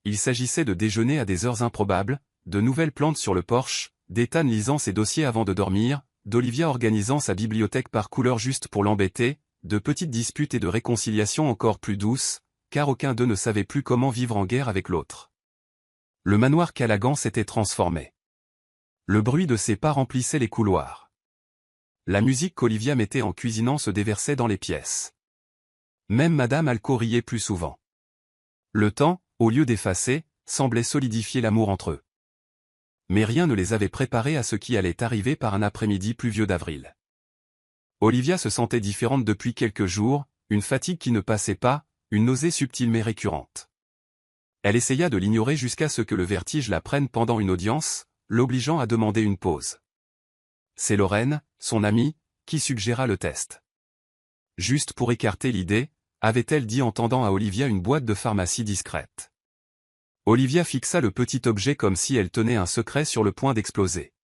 Il s'agissait de déjeuner à des heures improbables, de nouvelles plantes sur le porche, d'Ethan lisant ses dossiers avant de dormir, d'Olivia organisant sa bibliothèque par couleur juste pour l'embêter, de petites disputes et de réconciliations encore plus douces, car aucun d'eux ne savait plus comment vivre en guerre avec l'autre. Le manoir Callaghan s'était transformé. Le bruit de ses pas remplissait les couloirs. La musique qu'Olivia mettait en cuisinant se déversait dans les pièces. Même Madame Alco riait plus souvent. Le temps, au lieu d'effacer, semblait solidifier l'amour entre eux. Mais rien ne les avait préparés à ce qui allait arriver par un après-midi pluvieux d'avril. Olivia se sentait différente depuis quelques jours, une fatigue qui ne passait pas, une nausée subtile mais récurrente. Elle essaya de l'ignorer jusqu'à ce que le vertige la prenne pendant une audience, l'obligeant à demander une pause. C'est Lorraine, son amie, qui suggéra le test. Juste pour écarter l'idée, avait-elle dit en tendant à Olivia une boîte de pharmacie discrète. Olivia fixa le petit objet comme si elle tenait un secret sur le point d'exploser.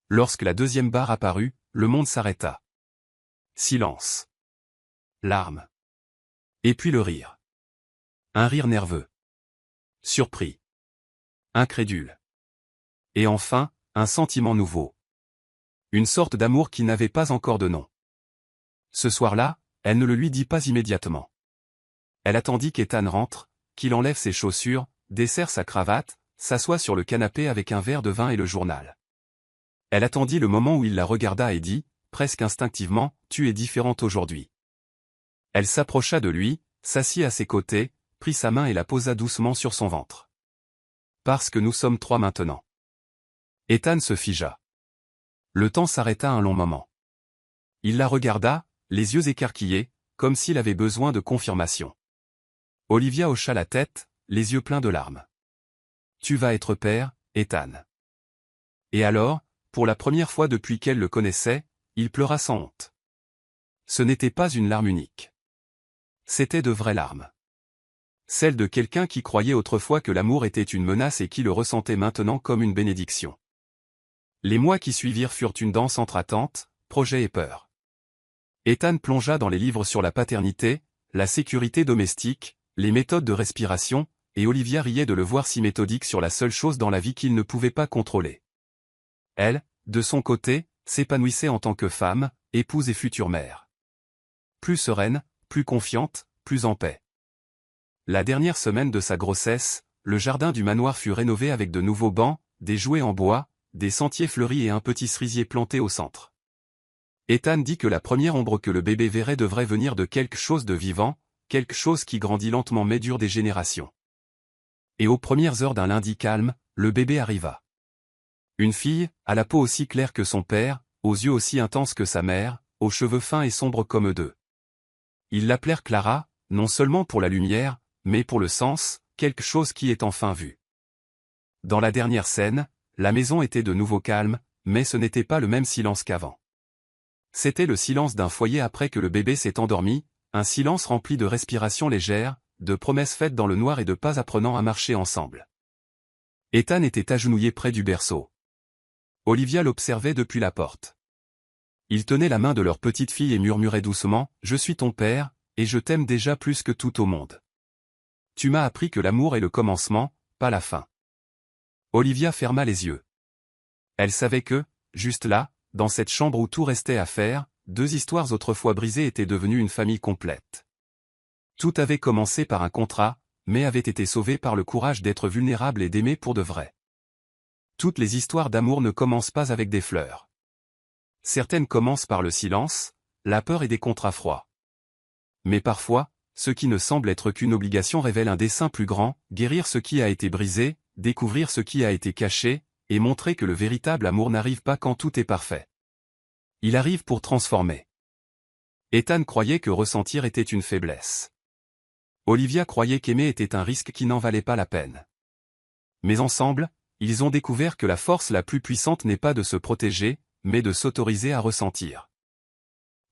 Lorsque la deuxième barre apparut, le monde s'arrêta. Silence. Larmes. Et puis le rire. Un rire nerveux. Surpris. Incrédule. Et enfin, un sentiment nouveau. Une sorte d'amour qui n'avait pas encore de nom. Ce soir-là, elle ne le lui dit pas immédiatement. Elle attendit qu'Ethan rentre, qu'il enlève ses chaussures, desserre sa cravate, s'assoit sur le canapé avec un verre de vin et le journal. Elle attendit le moment où il la regarda et dit, presque instinctivement, « Tu es différente aujourd'hui. » Elle s'approcha de lui, s'assit à ses côtés, prit sa main et la posa doucement sur son ventre. « Parce que nous sommes trois maintenant. » Ethan se figea. Le temps s'arrêta un long moment. Il la regarda, les yeux écarquillés, comme s'il avait besoin de confirmation. Olivia hocha la tête, les yeux pleins de larmes. « Tu vas être père, Ethan. » Et alors, pour la première fois depuis qu'elle le connaissait, il pleura sans honte. Ce n'était pas une larme unique. C'étaient de vraies larmes. Celles de quelqu'un qui croyait autrefois que l'amour était une menace et qui le ressentait maintenant comme une bénédiction. Les mois qui suivirent furent une danse entre attente, projet et peur. Ethan plongea dans les livres sur la paternité, la sécurité domestique, les méthodes de respiration, et Olivia riait de le voir si méthodique sur la seule chose dans la vie qu'il ne pouvait pas contrôler. Elle, de son côté, s'épanouissait en tant que femme, épouse et future mère. Plus sereine, plus confiante, plus en paix. La dernière semaine de sa grossesse, le jardin du manoir fut rénové avec de nouveaux bancs, des jouets en bois, des sentiers fleuris et un petit cerisier planté au centre. Ethan dit que la première ombre que le bébé verrait devrait venir de quelque chose de vivant, quelque chose qui grandit lentement mais dure des générations. Et aux premières heures d'un lundi calme, le bébé arriva. Une fille, à la peau aussi claire que son père, aux yeux aussi intenses que sa mère, aux cheveux fins et sombres comme eux deux. Ils l'appelèrent Clara, non seulement pour la lumière, mais pour le sens, quelque chose qui est enfin vu. Dans la dernière scène, la maison était de nouveau calme, mais ce n'était pas le même silence qu'avant. C'était le silence d'un foyer après que le bébé s'est endormi, un silence rempli de respirations légères, de promesses faites dans le noir et de pas apprenant à marcher ensemble. Ethan était agenouillé près du berceau. Olivia l'observait depuis la porte. Il tenait la main de leur petite fille et murmurait doucement « Je suis ton père, et je t'aime déjà plus que tout au monde. Tu m'as appris que l'amour est le commencement, pas la fin. » Olivia ferma les yeux. Elle savait que, juste là, dans cette chambre où tout restait à faire, deux histoires autrefois brisées étaient devenues une famille complète. Tout avait commencé par un contrat, mais avait été sauvé par le courage d'être vulnérable et d'aimer pour de vrai. Toutes les histoires d'amour ne commencent pas avec des fleurs. Certaines commencent par le silence, la peur et des contrats froids. Mais parfois, ce qui ne semble être qu'une obligation révèle un dessein plus grand, guérir ce qui a été brisé, découvrir ce qui a été caché, et montrer que le véritable amour n'arrive pas quand tout est parfait. Il arrive pour transformer. Ethan croyait que ressentir était une faiblesse. Olivia croyait qu'aimer était un risque qui n'en valait pas la peine. Mais ensemble, ils ont découvert que la force la plus puissante n'est pas de se protéger, mais de s'autoriser à ressentir.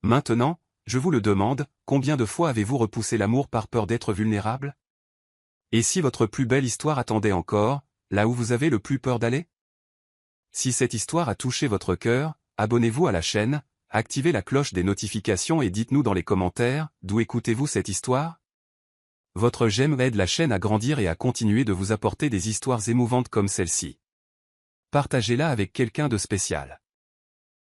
Maintenant, je vous le demande, combien de fois avez-vous repoussé l'amour par peur d'être vulnérable? Et si votre plus belle histoire attendait encore, là où vous avez le plus peur d'aller? Si cette histoire a touché votre cœur, abonnez-vous à la chaîne, activez la cloche des notifications et dites-nous dans les commentaires, d'où écoutez-vous cette histoire? Votre j'aime aide la chaîne à grandir et à continuer de vous apporter des histoires émouvantes comme celle-ci. Partagez-la avec quelqu'un de spécial.